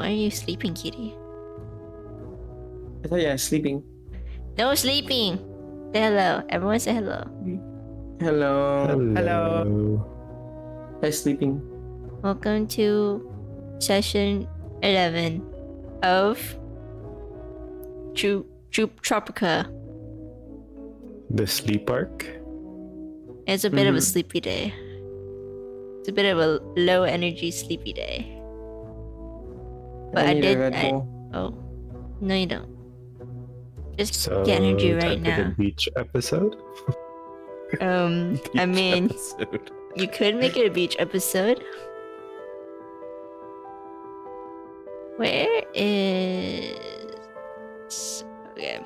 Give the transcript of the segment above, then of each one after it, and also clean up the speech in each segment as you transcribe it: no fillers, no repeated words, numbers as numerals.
why are you sleeping, kitty? I thought you were sleeping. No sleeping. Say hello. Everyone say hello. Hello. Hello. I'm sleeping. Welcome to session 11 of chuptropia. The sleep arc. It's a bit of a sleepy day. It's a bit of a low energy sleepy day. But I need did. a Red Bull. Oh, no, you don't. Just So get energy right time for the now. beach episode. I mean, Episode. you could make it a beach episode. Where is... Okay.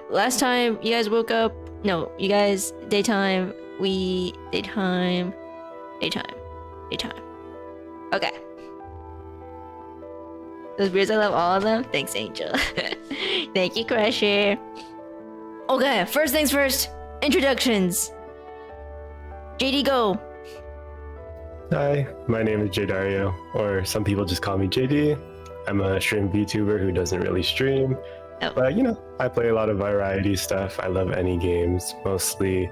Last time you guys woke up... No, you guys... Daytime. Daytime. Okay. Those beers, I love all of them. Thanks, Angel. Thank you, Crusher. Okay, first things first. Introductions. JD, go. Hi, my name is Jdario, or some people just call me JD. I'm a stream VTuber who doesn't really stream, Oh. but you know, I play a lot of variety stuff. I love any games. Mostly,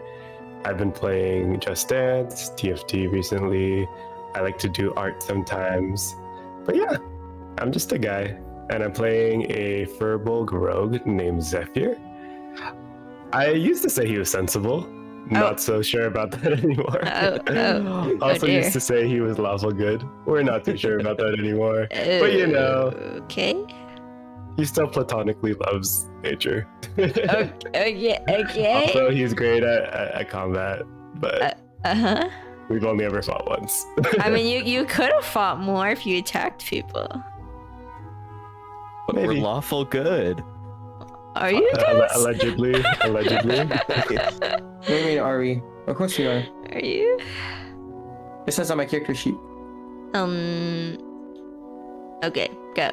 I've been playing Just Dance, TFT recently. I like to do art sometimes, but yeah, I'm just a guy, and I'm playing a Furbolg rogue named Zephyr. I used to say he was sensible. Not so sure about that anymore. Also dear. used to say he was lawful good. We're not too sure about that anymore. But you know, Okay. he still platonically loves nature. Okay. Also, he's great at combat, but Uh-huh. we've only ever fought once. I mean, you could have fought more if you attacked people. But we're Maybe. lawful good. Are you guys? Allegedly. What do you mean, are we? Of course we are. Are you? It says on my character sheet. Okay, go.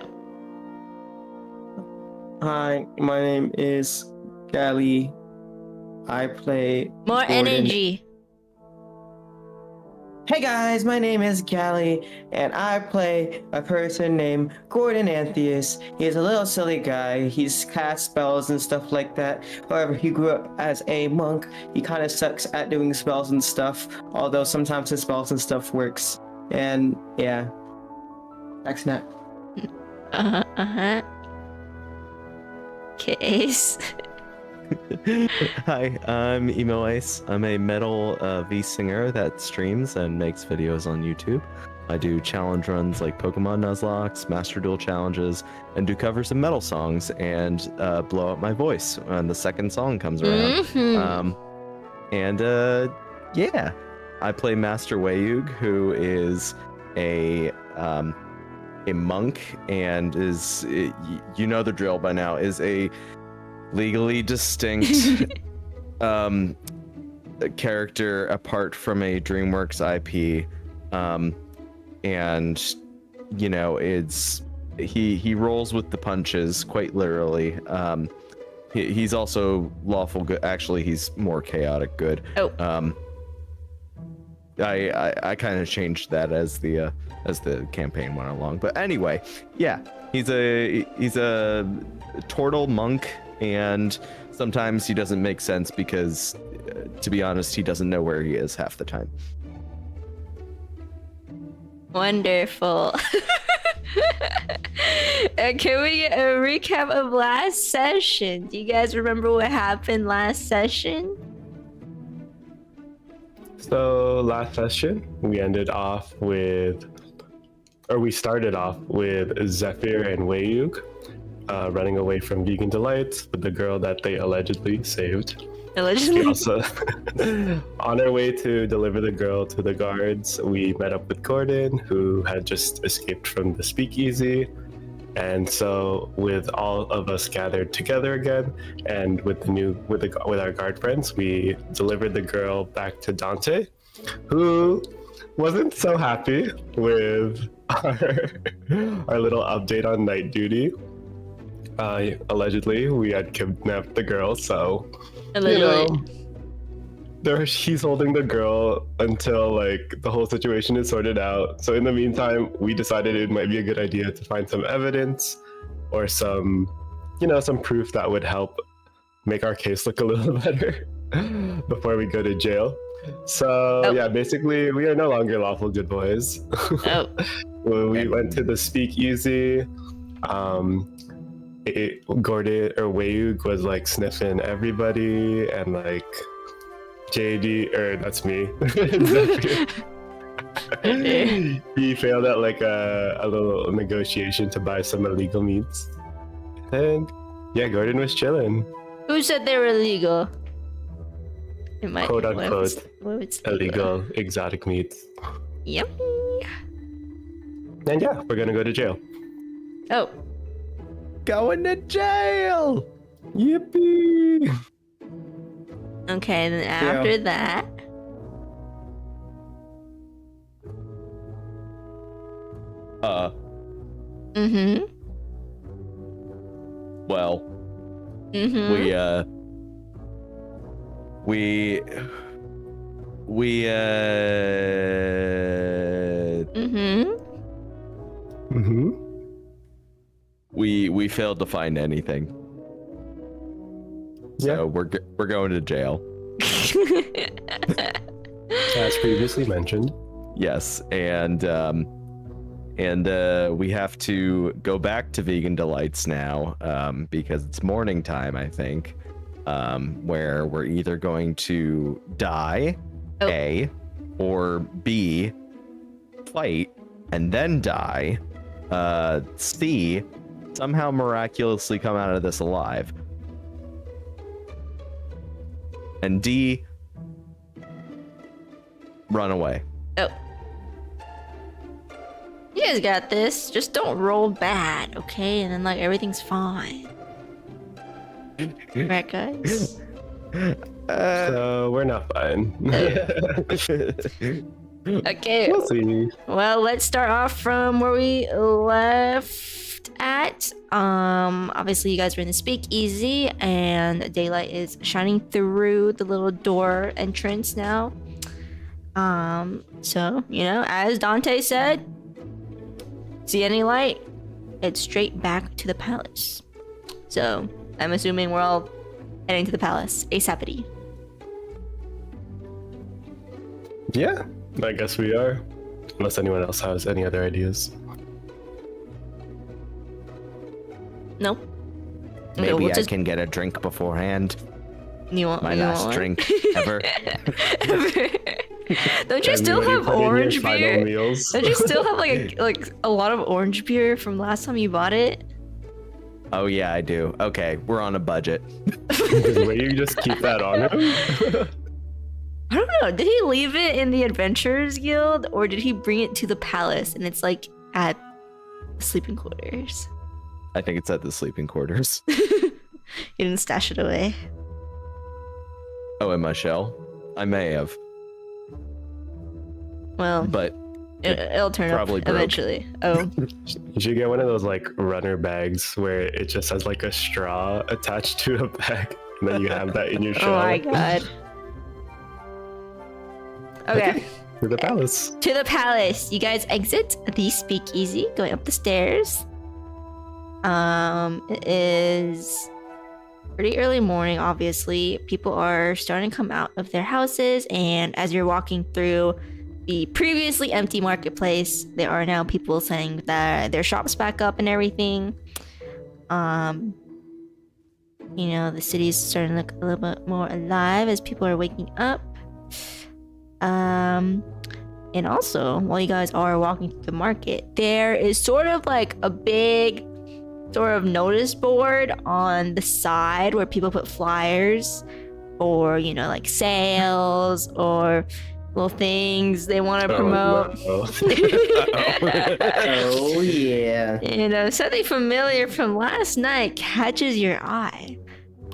Hi, my name is Gally. I play More Gordon. energy. Hey guys, my name is Gally, and I play a person named Gordon Antheus. He's a little silly guy. He's cast spells and stuff like that. However, he grew up as a monk. He kind of sucks at doing spells and stuff, although sometimes his spells and stuff works. And yeah, that's not. Case. Hi, I'm Emo Ice. I'm a metal V singer that streams and makes videos on YouTube. I do challenge runs like Pokemon Nuzlocke, Master Duel challenges, and do covers of metal songs and blow up my voice when the second song comes around. Yeah, I play Master Wayug, who is a monk and is, you know the drill by now, is a legally distinct character apart from a DreamWorks IP, and you know it's he rolls with the punches quite literally. He's also lawful good. Actually, he's more chaotic good. I kind of changed that as the campaign went along. But anyway, yeah, he's a turtle monk. And sometimes he doesn't make sense because, to be honest, he doesn't know where he is half the time. Wonderful. Can we get a recap of last session? Do you guys remember what happened last session? So last session, we started off with Zephyr and Wayug. Running away from Vegan Delights with the girl that they allegedly saved. Allegedly? Also, on our way to deliver the girl to the guards, we met up with Gordon, who had just escaped from the speakeasy. And so, with all of us gathered together again, and with our guard friends, we delivered the girl back to Dante, who wasn't so happy with our little update on night duty. Allegedly, we had kidnapped the girl, so Allegedly. you know, he's holding the girl until like the whole situation is sorted out. So in the meantime, we decided it might be a good idea to find some evidence or some, some proof that would help make our case look a little better before we go to jail. So yeah, basically we are no longer lawful good boys. Oh. We went to the speakeasy. Gordon or Wayug was like sniffing everybody, and like JD, or that's me. He failed at like a little negotiation to buy some illegal meats. And yeah, Gordon was chilling. Who said they were illegal? It might Quote unquote illegal exotic meats. Yummy. And yeah, we're gonna go to jail. Oh. Going to jail. Yippee! Okay, then after that. Mm-hmm. Well. Mm-hmm. We failed to find anything. So we're going to jail. As previously mentioned. Yes, and we have to go back to Vegan Delights now, because it's morning time, I think, where we're either going to die, A, or B, fight and then die, C, somehow miraculously come out of this alive, and D, run away. Oh. You guys got this. Just don't roll bad, okay? And then like everything's fine. Right, guys? So we're not fine. Okay. We'll see. Well, let's start off from where we left at. Obviously you guys were in the speakeasy and daylight is shining through the little door entrance now. So, as Dante said, see any light, it's straight back to the palace. So, I'm assuming we're all heading to the palace ASAPity. Yeah, I guess we are. Unless anyone else has any other ideas. No? Maybe I can get a drink beforehand. You want my last drink ever. Don't you still have orange beer? Don't you still have like a lot of orange beer from last time you bought it? Oh yeah, I do. Okay, we're on a budget. Will you just keep that on him? I don't know. Did he leave it in the Adventurers Guild, or did he bring it to the palace and it's like at the sleeping quarters? I think it's at the sleeping quarters. He didn't stash it away. Oh, in my shell? I may have. Well, but it'll turn up eventually. Oh. You should get one of those like runner bags where it just has like a straw attached to a bag, and then you have that in your shell. Oh my god. Okay. To the palace. To the palace. You guys exit the speakeasy, going up the stairs. It is pretty early morning, obviously. People are starting to come out of their houses, and as you're walking through the previously empty marketplace, there are now people saying that their shop's back up and everything. The city's starting to look a little bit more alive as people are waking up. And also, while you guys are walking through the market, there is sort of like a big sort of notice board on the side where people put flyers or, like sales or little things they want to promote. No. Oh yeah. Something familiar from last night catches your eye.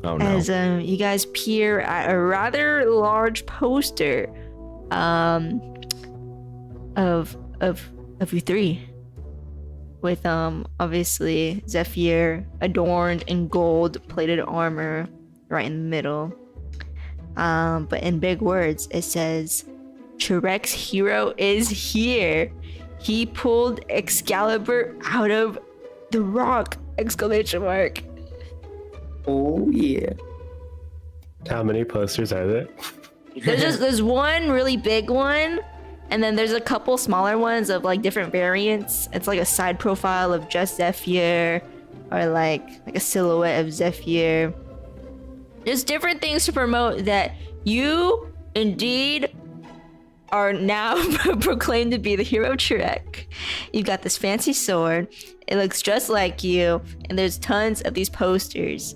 Oh no. As you guys peer at a rather large poster of you three, with obviously Zephyr adorned in gold plated armor right in the middle. But in big words, it says, Shrek's hero is here. He pulled Excalibur out of the rock! Exclamation mark. Oh yeah. How many posters are there? There's one really big one, and then there's a couple smaller ones of like different variants. It's like a side profile of just Zephyr, or like a silhouette of Zephyr. There's different things to promote that you indeed are now proclaimed to be the hero of Shrek. You've got this fancy sword. It looks just like you, and there's tons of these posters.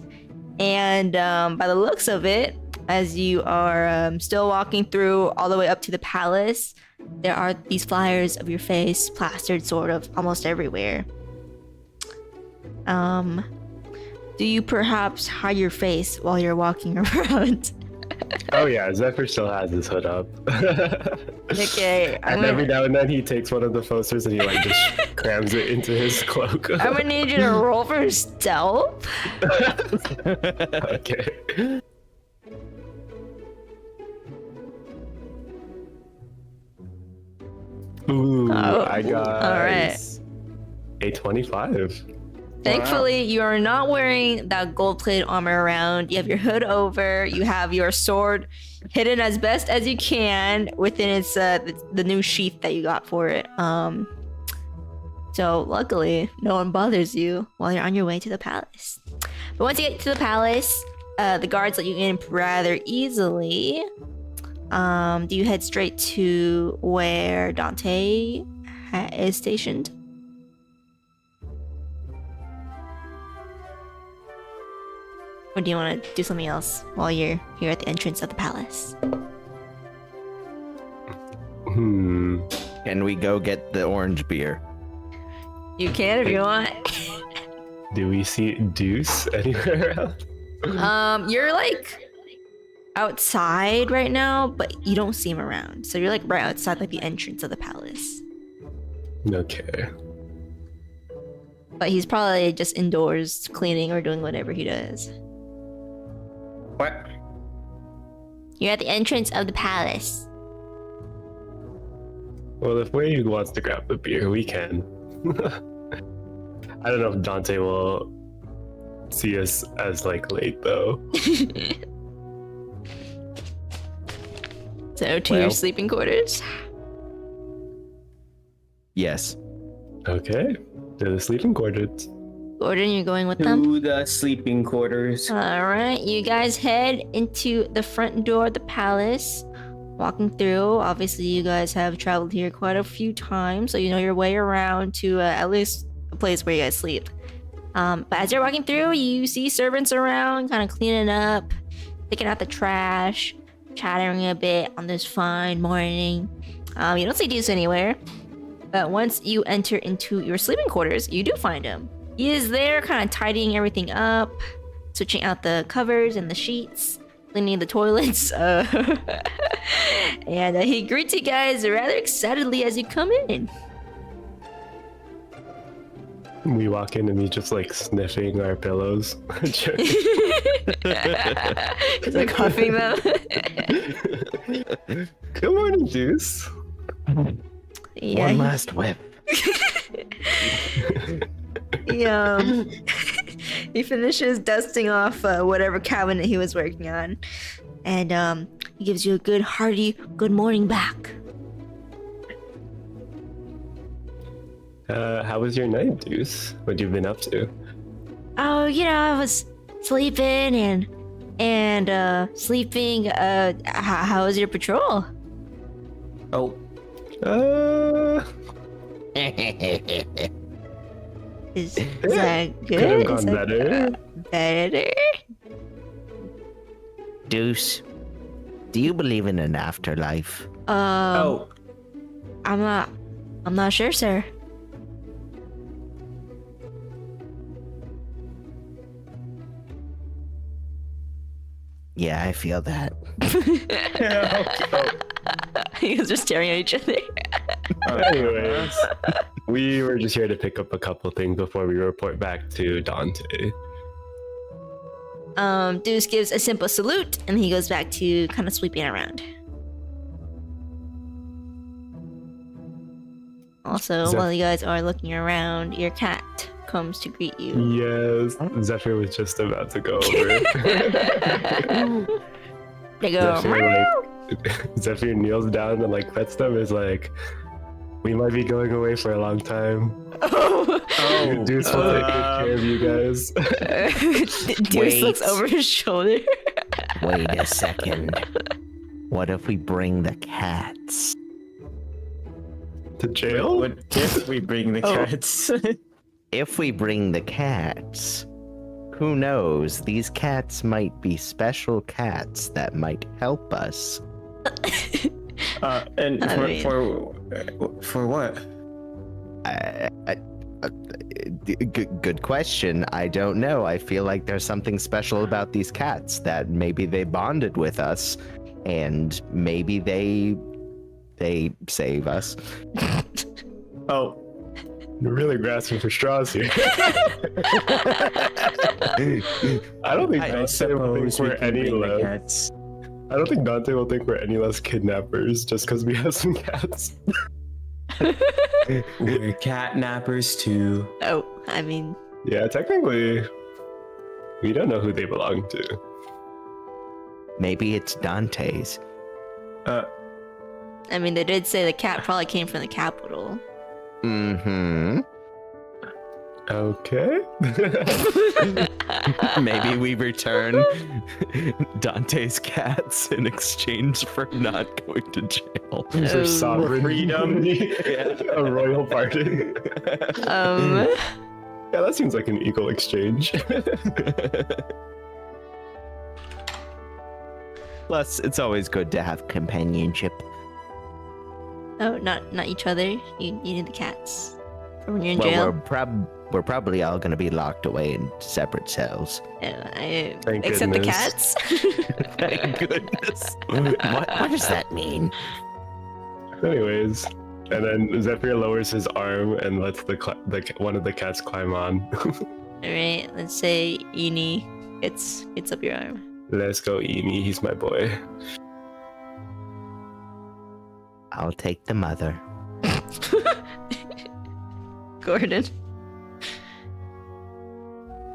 And by the looks of it, as you are still walking through all the way up to the palace, there are these flyers of your face plastered sort of almost everywhere. Do you perhaps hide your face while you're walking around? Oh yeah, Zephyr still has his hood up. Okay. And every now and then he takes one of the posters and he like just crams it into his cloak. I'm gonna need you to roll for stealth. Okay. Ooh, Oh, I got all right. a 25. Thankfully, you are not wearing that gold-plated armor around. You have your hood over. You have your sword hidden as best as you can within its the new sheath that you got for it. So luckily, no one bothers you while you're on your way to the palace. But once you get to the palace, the guards let you in rather easily. Do you head straight to where Dante is stationed? Or do you want to do something else while you're here at the entrance of the palace? Can we go get the orange beer? You can if you want. Do we see Deuce anywhere else? You're like outside right now, but you don't see him around. So you're like right outside like the entrance of the palace. Okay. But he's probably just indoors cleaning or doing whatever he does. What? You're at the entrance of the palace. Well, if Wayne wants to grab the beer, we can. I don't know if Dante will see us as like late though. So to your Well. sleeping quarters. Yes. Okay. To the sleeping quarters. Gordon, you're going with them? To the sleeping quarters. Alright, you guys head into the front door of the palace. Walking through, obviously you guys have traveled here quite a few times, so you know your way around to at least a place where you guys sleep. But as you're walking through, you see servants around, kind of cleaning up, picking out the trash, chattering a bit on this fine morning. You don't see Deuce anywhere, but once you enter into your sleeping quarters, you do find him. He is there, kind of tidying everything up, switching out the covers and the sheets, cleaning the toilets, and he greets you guys rather excitedly as you come in. We walk in and he's just like sniffing our pillows. He's like huffing them. Good morning, Deuce. Yeah, One last whip. he finishes dusting off whatever cabinet he was working on, and he gives you a good hearty good morning back. How was your night, Deuce? What you been up to? Oh, I was sleeping and sleeping. How was your patrol? Oh. Is that good? Could have Is gone that better. better? Deuce, do you believe in an afterlife? Oh. I'm not sure, sir. Yeah, I feel that. You guys are staring at each other. Anyways, we were just here to pick up a couple things before we report back to Dante. Deuce gives a simple salute, and he goes back to kind of sweeping around. Also, Zeph- while you guys are looking around, your cat comes to greet you. Yes, Zephyr was just about to go over. They go, Zephyr kneels down and like pets them. Is like, we might be going away for a long time. Deuce will take good care of you guys. Deuce Wait. looks over his shoulder. Wait a second. What if we bring the cats? To jail? What if we bring the cats? If we bring the cats, who knows? These cats might be special cats that might help us. And I mean- for what? Good question. I don't know. I feel like there's something special about these cats that maybe they bonded with us, and maybe they save us. Oh, You're really grasping for straws here. I don't think I Dante will think suppose we we're can any bring the less. cats. I don't think Dante will think we're any less kidnappers just because we have some cats. We're catnappers too. Oh, I mean, Yeah, technically, we don't know who they belong to. Maybe it's Dante's. they did say the cat probably came from the capital. Mm-hmm. Okay. Maybe we return Dante's cats in exchange for not going to jail. For Oh. sovereign Freedom. a royal pardon. Yeah, that seems like an equal exchange. Plus, it's always good to have companionship. Oh, not each other. You need the cats for when you're in Well, jail. we're probably all gonna be locked away in separate cells. Thank Except the goodness. cats. Thank goodness. What does that mean? Anyways, and then Zephyr lowers his arm and lets one of the cats climb on. All right, let's say Eni gets up your arm. Let's go, Emi. He's my boy. I'll take the mother. Gordon.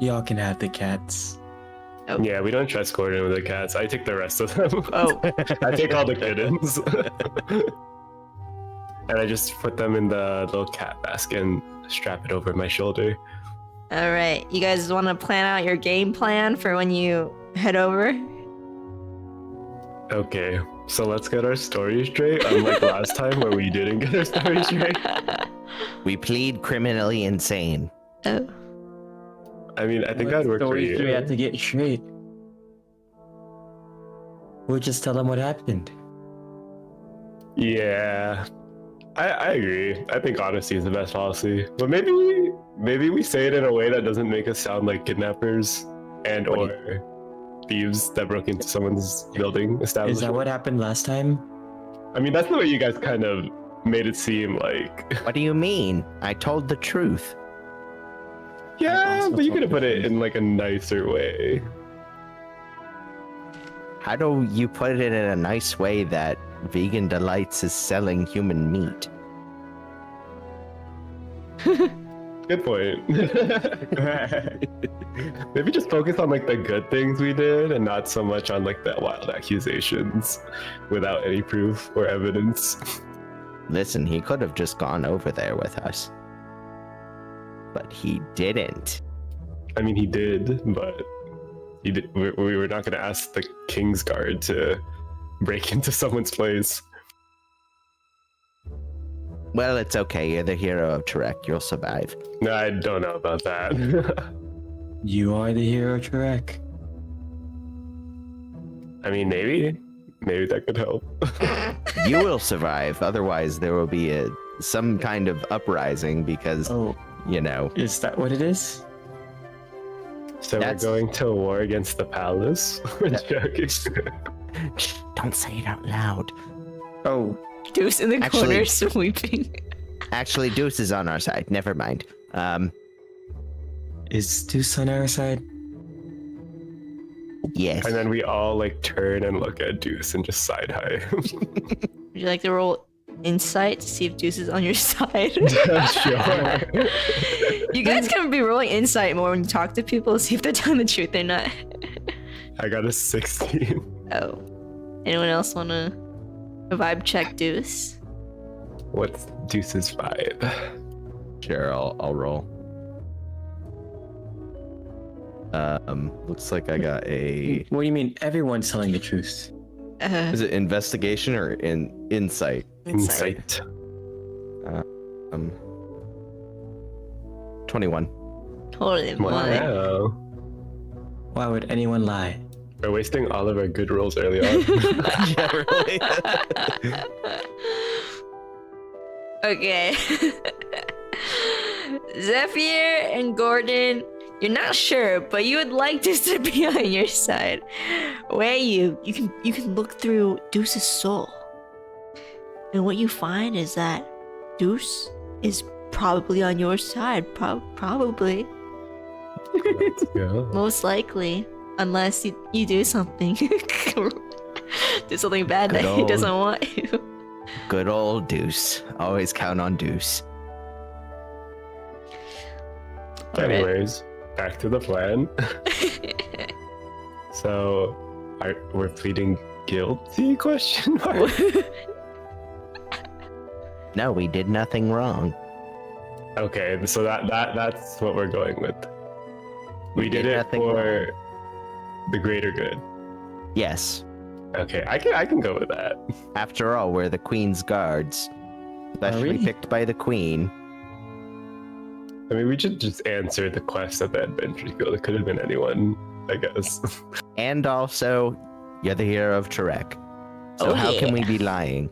Y'all can have the cats. Oh. Yeah, we don't trust Gordon with the cats. I take the rest of them. Oh. I take all the kittens. And I just put them in the little cat basket and strap it over my shoulder. All right, you guys want to plan out your game plan for when you head over? Okay, so let's get our story straight. Unlike last time where we didn't get our story straight. We plead criminally insane. Oh. I mean, I think that'd work for Stories do we have you. to get straight? We'll just tell them what happened. Yeah, I agree. I think honesty is the best policy. But maybe we say it in a way that doesn't make us sound like kidnappers and or thieves that broke into someone's building Is establishment. that what happened last time? I mean, that's the way you guys kind of made it seem like. What do you mean? I told the truth. Yeah, also but you told could have the put it truth. in like a nicer way. How do you put it in a nice way that Vegan Delights is selling human meat? Good point. Maybe just focus on like the good things we did and not so much on like the wild accusations without any proof or evidence. Listen, he could have just gone over there with us. But he didn't. I mean, he did, but he did. We were not going to ask the King's Guard to break into someone's place. Well, it's okay. You're the hero of Trek. You'll survive. No, I don't know about that. You are the hero, Trek. I mean, maybe that could help. You will survive. Otherwise, there will be some kind of uprising because, Oh, you know, is that what it is? So That's- we're going to war against the palace. Joking. shh, don't say it out loud. Oh, Deuce in the Actually- corner sweeping. Actually, Deuce is on our side. Never mind. is Deuce on our side? Yes. And then we all like turn and look at Deuce and just side eye. Would you like to roll insight to see if Deuce is on your side? Sure. You guys can be rolling insight more when you talk to people to see if they're telling the truth or not. I got a 16. Oh. Anyone else want to vibe check Deuce? What's Deuce's vibe? Sure, I'll roll. Looks like I got a. What do you mean? Everyone's telling the truth. Is it investigation or insight? Insight. 21. Totally fine. Wow. Why would anyone lie? We're wasting all of our good rolls early on. Yeah, really. Okay. Zephyr and Gordon, you're not sure, but you would like Deuce to be on your side. Where you can look through Deuce's soul. And what you find is that Deuce is probably on your side. Probably. Let's go. Most likely. Unless you do something. Do something bad Good that he old- doesn't want you. Good old Deuce. Always count on Deuce. Alright. Anyways, back to the plan. So, we're pleading guilty? Question mark. No, we did nothing wrong. Okay, so that's what we're going with. We did did it nothing for the greater good. Yes. Okay, I can go with that. After all, we're the Queen's guards. Specially we? picked by the Queen. I mean, we should just answer the quest at the Adventure Guild. It could have been anyone, I guess. And also, you're the hero of Tarek. So Oh, how can we yeah. be lying?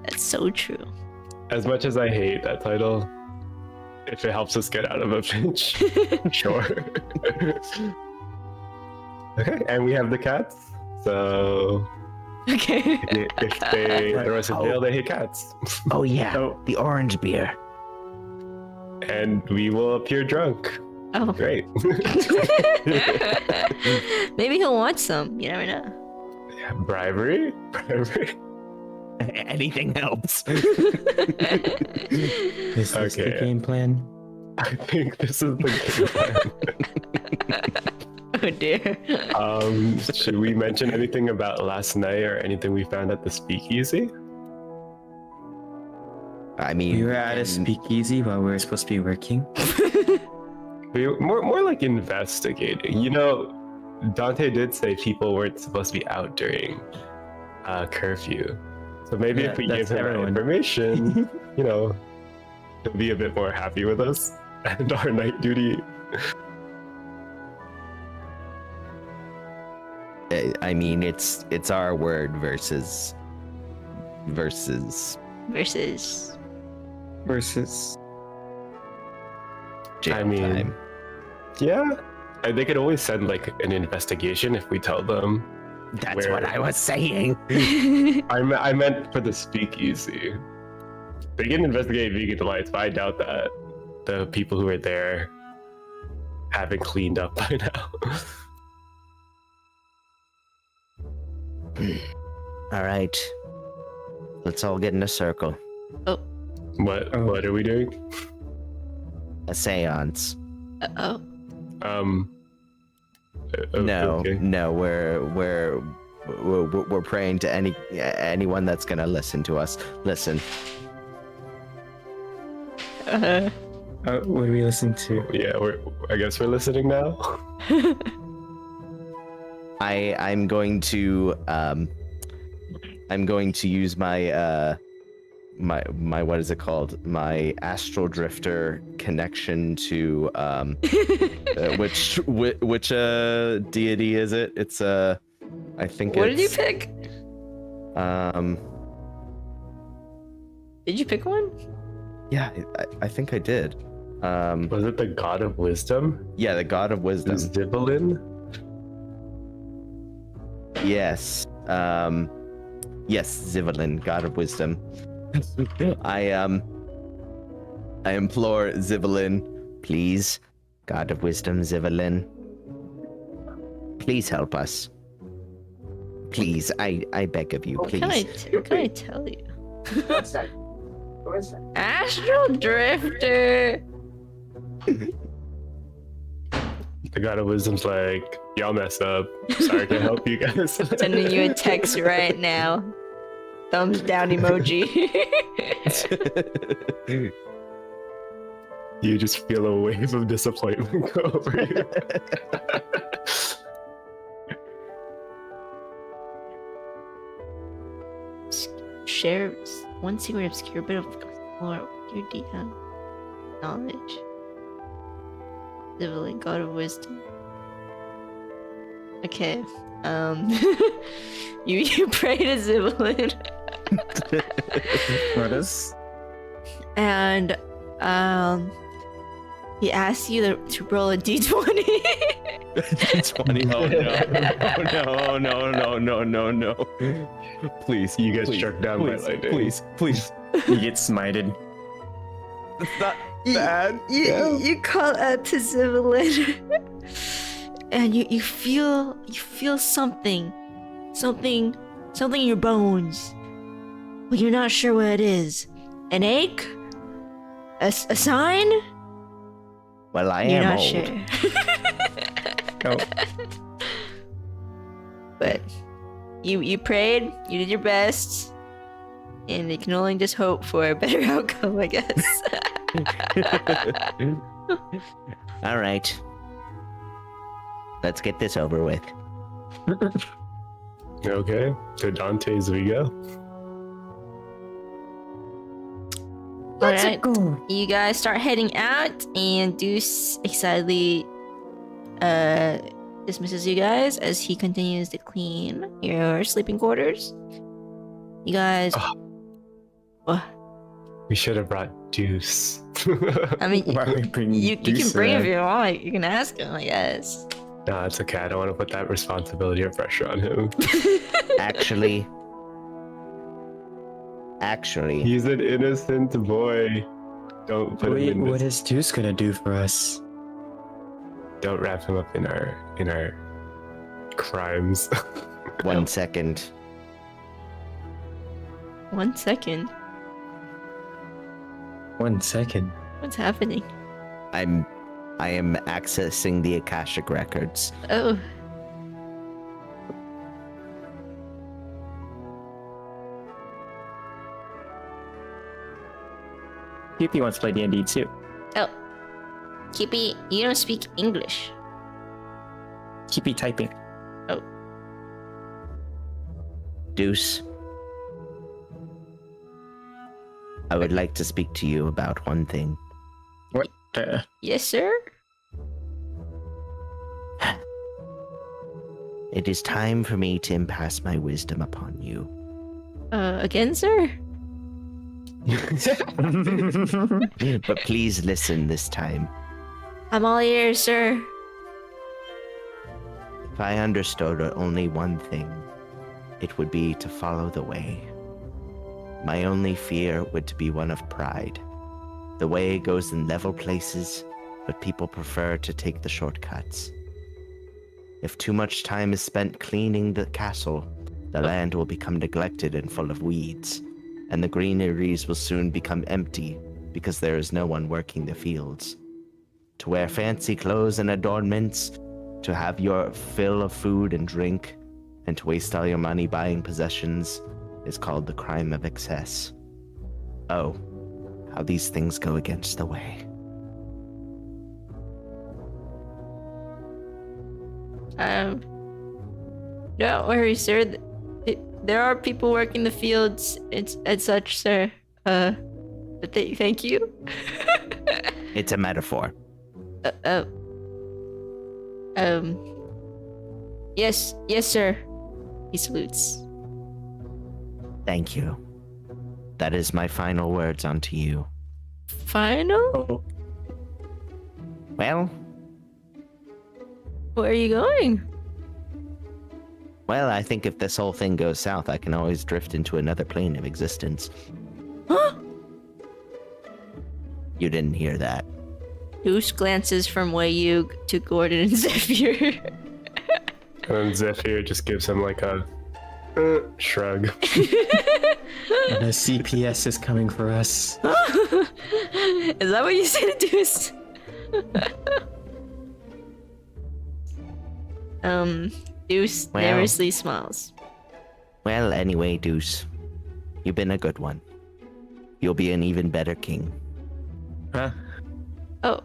That's so true. As much as I hate that title, if it helps us get out of a pinch, sure. Okay, and we have the cats. So Okay. if they throw us in jail, they hate cats. Oh yeah, Oh. the orange beer. And we will appear drunk. Oh. Great. Maybe he'll want some. You never know. Yeah, bribery? Bribery? Anything helps. Is this the Okay. game plan? I think this is the game plan. Oh dear. Should we mention anything about last night or anything we found at the speakeasy? I mean, We were at a and- speakeasy while we were supposed to be working. We more like investigating. You know, Dante did say people weren't supposed to be out during curfew. So maybe Yeah, if we give that's him that everyone. information, you know, he'll be a bit more happy with us and our night duty. I mean, it's our word versus Versus. jail I mean, time. Yeah, and they could always send like an investigation if we tell them. That's where- what I was saying. I meant for the speakeasy. They can investigate vegan delights, but I doubt that the people who are there haven't cleaned up by now. All right, let's all get in a circle. What Oh. are we doing? A séance. Oh. No, Okay. no, we're praying to anyone that's gonna listen to us. Listen, What do we listen to? Yeah, I guess we're listening now. I'm going to use my my what is it called? My astral drifter connection to which deity is it? It's I think What did you it's pick? Did you pick one? yeah, I think I did. Was it the God of Wisdom? Yeah, the god of wisdom. Zibalin? Yes. Yes, Zivalin, god of wisdom. I implore Zivalin, please, god of wisdom, Zivalin. Please help us. Please, I beg of you, What please. what can I tell you? What's that? What is that? Astral Drifter. The God of Wisdom's like, y'all messed up. Sorry to help you guys. Sending you a text right now. Thumbs down emoji. You just feel a wave of disappointment go over you. Share one secret obscure bit of lore with your DM knowledge. Civilly, God of Wisdom. Okay. You pray to Zivalin. What is? And he asks you to roll a d20. 20. Oh no. Please, You get please, struck down by please, lightning. please. You get smited. It's not bad. You call out to Zivalin. And you feel something in your bones, but you're not sure what it is. An ache? A sign? Well, I You're am not old. sure. Oh, But you prayed, you did your best, and you can only just hope for a better outcome, I guess. All right. Let's get this over with. Okay, to Dante's we go. Alright, you guys start heading out, and Deuce excitedly dismisses you guys as he continues to clean your sleeping quarters. You guys... What? We should have brought Deuce. I mean, why are we bringing you can Deuce bring him if around? you want. You can ask him, I guess. No, it's okay. I don't want to put that responsibility or pressure on him. Actually, He's an innocent boy. Don't put him in What this. is Deuce gonna do for us? Don't wrap him up in our crimes. 1 second. 1 second. 1 second. What's happening? I am accessing the Akashic records. Oh. PP wants to play D&D too. Oh. Kippy, you don't speak English. PP typing. Deuce, I would like to speak to you about one thing. What? Yes, sir? It is time for me to impass my wisdom upon you. Again, sir? But please listen this time. I'm all ears, sir. If I understood only one thing, it would be to follow the way. My only fear would to be one of pride. The way goes in level places, but people prefer to take the shortcuts. If too much time is spent cleaning the castle, the land will become neglected and full of weeds, and the greeneries will soon become empty because there is no one working the fields. To wear fancy clothes and adornments, to have your fill of food and drink, and to waste all your money buying possessions is called the crime of excess. Oh, how these things go against the way. Don't worry, sir. There are people working the fields and such, sir. But thank you. It's a metaphor. Yes, sir. He salutes. Thank you. That is my final words unto you. Final? Oh, Well, Where are you going? I think if this whole thing goes south, I can always drift into another plane of existence. Huh? You didn't hear that. Deuce glances from Wayu to Gordon and Zephyr. And then Zephyr just gives him like a shrug. And a CPS is coming for us. Is that what you said, Deuce? Deuce Well. nervously smiles. Well, anyway, Deuce, you've been a good one. You'll be an even better king. Huh? Oh,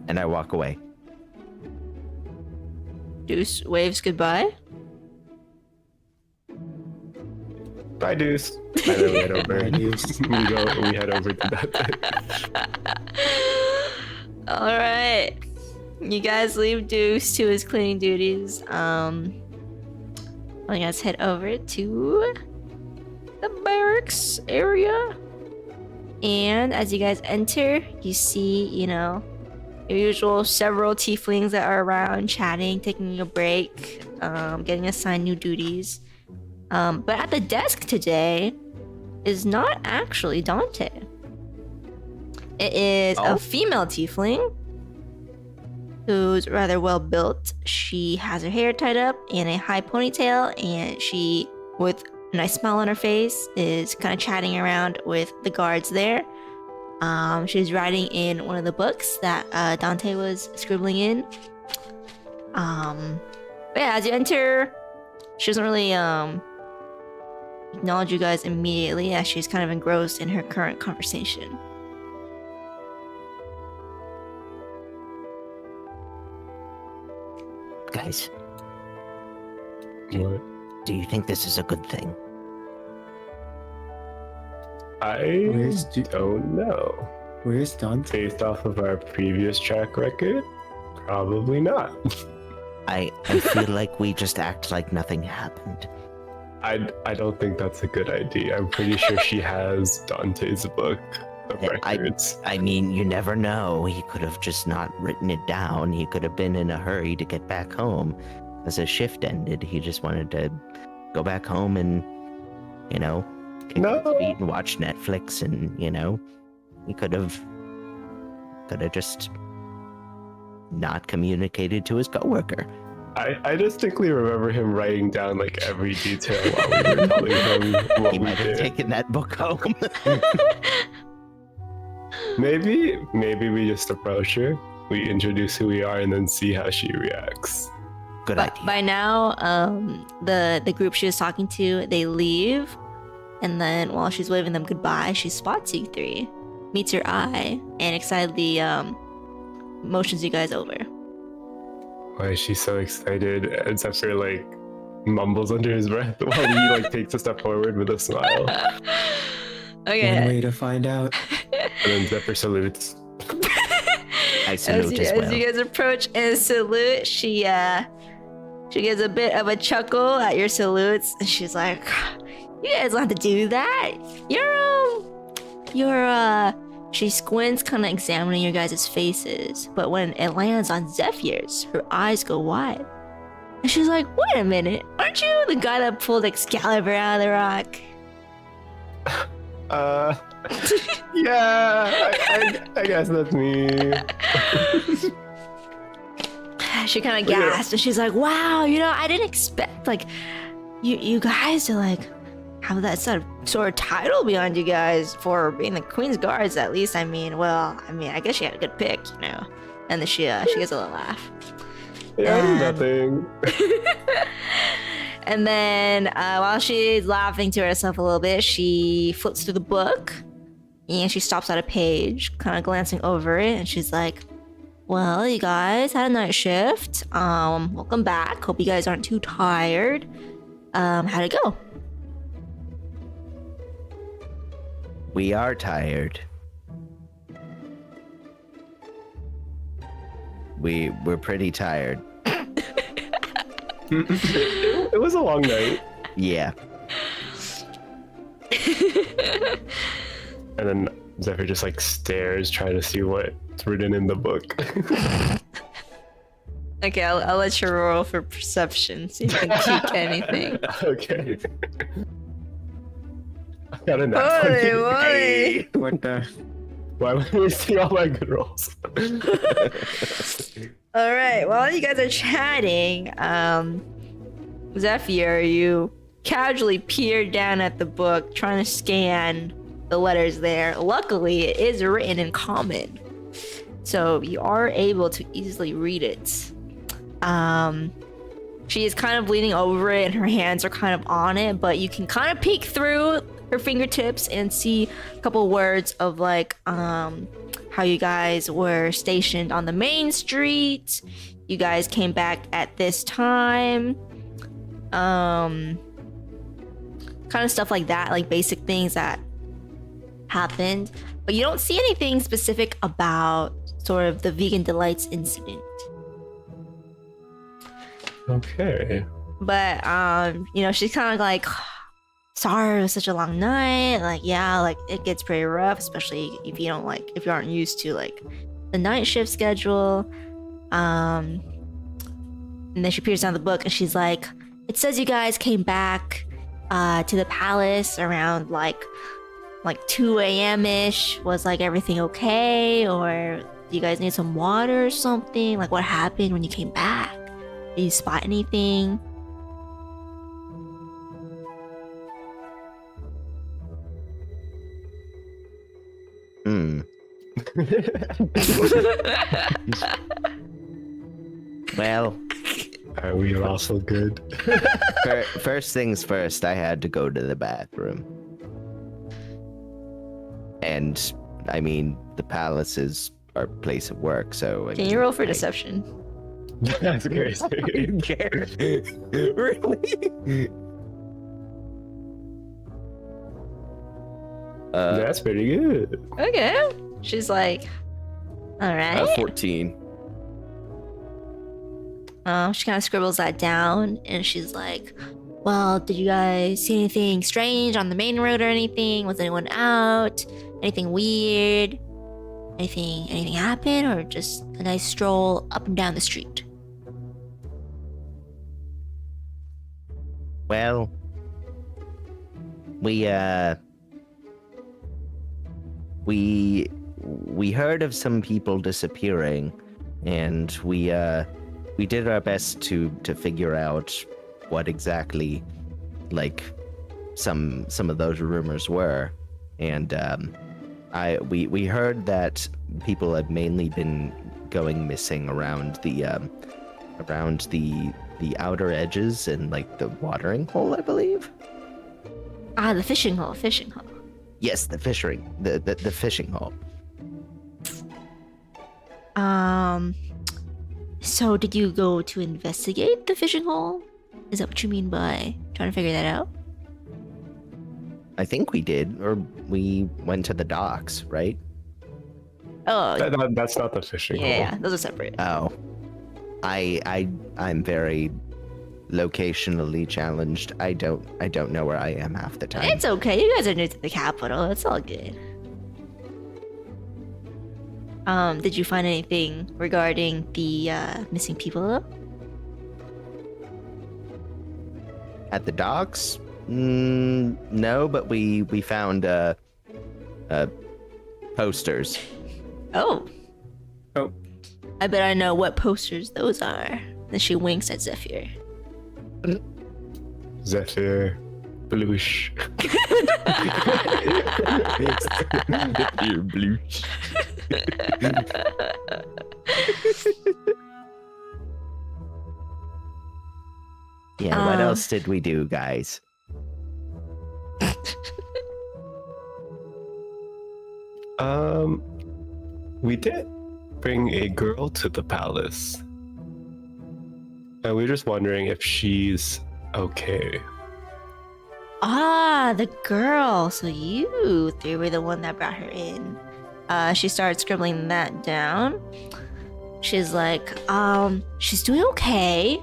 And I walk away. Deuce waves goodbye. Bye, Deuce. And then we head over. Bye, Deuce. we head over to that. All right, you guys leave Deuce to his cleaning duties. You guys head over to the barracks area, and as you guys enter, you see, your usual several tieflings that are around chatting, taking a break, getting assigned new duties. But at the desk today is not actually Dante. It is a female tiefling who's rather well built. She has her hair tied up in a high ponytail, and she, with a nice smile on her face, is kind of chatting around with the guards there. She's writing in one of the books that Dante was scribbling in. But yeah, as you enter, she doesn't really acknowledge you guys immediately, as she's kind of engrossed in her current conversation. Guys, What? do you think this is a good thing? I Where's don't know. Where's Dante? Based off of our previous track record, probably not. I feel like we just act like nothing happened. I don't think that's a good idea. I'm pretty sure she has Dante's book of records. I mean, you never know. He could have just not written it down. He could have been in a hurry to get back home. As his shift ended, he just wanted to go back home and, kick his feet and watch Netflix, and, he could have just not communicated to his coworker. I distinctly remember him writing down like every detail while we were telling him what He we might have did. taken that book home. Maybe we just approach her, we introduce who we are, and then see how she reacts. Good But idea. by now, the group she was talking to, they leave, and then while she's waving them goodbye, she spots you three, meets your eye, and excitedly motions you guys over. Why is she so excited? And Zephyr like mumbles under his breath while he like takes a step forward with a smile. One Okay. way to find out. And then Zephyr salutes. I salute as well. As you guys approach and salute, she gives a bit of a chuckle at your salutes, and she's like, "You guys don't have to do that. She squints, kind of examining your guys' faces, but when it lands on Zephyr's, her eyes go wide. And she's like, "Wait a minute, aren't you the guy that pulled Excalibur out of the rock?" Yeah, I guess that's me. She kind of gasped, and she's like, "Wow, I didn't expect you guys to have that sort of title behind you guys for being the Queen's Guards, at least. I guess she had a good pick, And then she gets a little laugh. Yeah, nothing. And then while she's laughing to herself a little bit, she flips through the book, and she stops at a page, kind of glancing over it, and she's like, "Well, you guys had a night shift. Welcome back. Hope you guys aren't too tired. How'd it go?" We are tired. We're pretty tired. It was a long night. Yeah. And then Zephyr just stares, trying to see what's written in the book. Okay, I'll let you roll for perception, see if you can peek anything. Okay. I got a nat Holy 20. moly! What the? Why am I wasting all my good rolls? All right. While you guys are chatting, Zephyr, you casually peer down at the book, trying to scan the letters there. Luckily, it is written in common, so you are able to easily read it. She is kind of leaning over it, and her hands are kind of on it, but you can kind of peek through her fingertips and see a couple words of like how you guys were stationed on the main street. You guys came back at this time. Kind of stuff like that, like basic things that happened, but you don't see anything specific about sort of the Vegan Delights incident. Okay. But you know, she's kind of like, sorry it was such a long night. Like, yeah, like it gets pretty rough, especially if you aren't used to like the night shift schedule. And then she peers down the book and she's like, it says you guys came back to the palace around like 2 a.m. ish. Was like everything okay, or do you guys need some water or something? Like, what happened when you came back? Did you spot anything? Well, Are we also good? first things first, I had to go to the bathroom. And, I mean, the palace is our place of work, so... Can you roll for deception? That's crazy. Really? That's pretty good. Okay. She's like, all right. 14. She kind of scribbles that down, and she's like, well, did you guys see anything strange on the main road or anything? Was anyone out? Anything weird? Anything happen, or just a nice stroll up and down the street? Well, we heard of some people disappearing, and we did our best to figure out what exactly, like, some of those rumors were, and we heard that people have mainly been going missing around the outer edges and like the watering hole, I believe. Ah, the fishing hole. Yes, the fishing hole. So did you go to investigate the fishing hole? Is that what you mean by trying to figure that out? I think we did, or we went to the docks, right? Oh, That's not the fishing yeah, hole. those are separate. Oh, I'm very locationally challenged. I don't know where I am half the time. It's okay. You guys are new to the capital. It's all good. Did you find anything regarding the missing people though? At the docks? No, but we found posters. Oh. Oh. I bet I know what posters those are. Then she winks at Zephyr. Zephyr. Bloosh. Zephyr Bloosh. Yeah, what else did we do, guys? We did bring a girl to the palace. And we're just wondering if she's okay. Ah, the girl. So you three were the one that brought her in. She starts scribbling that down. She's like, she's doing okay.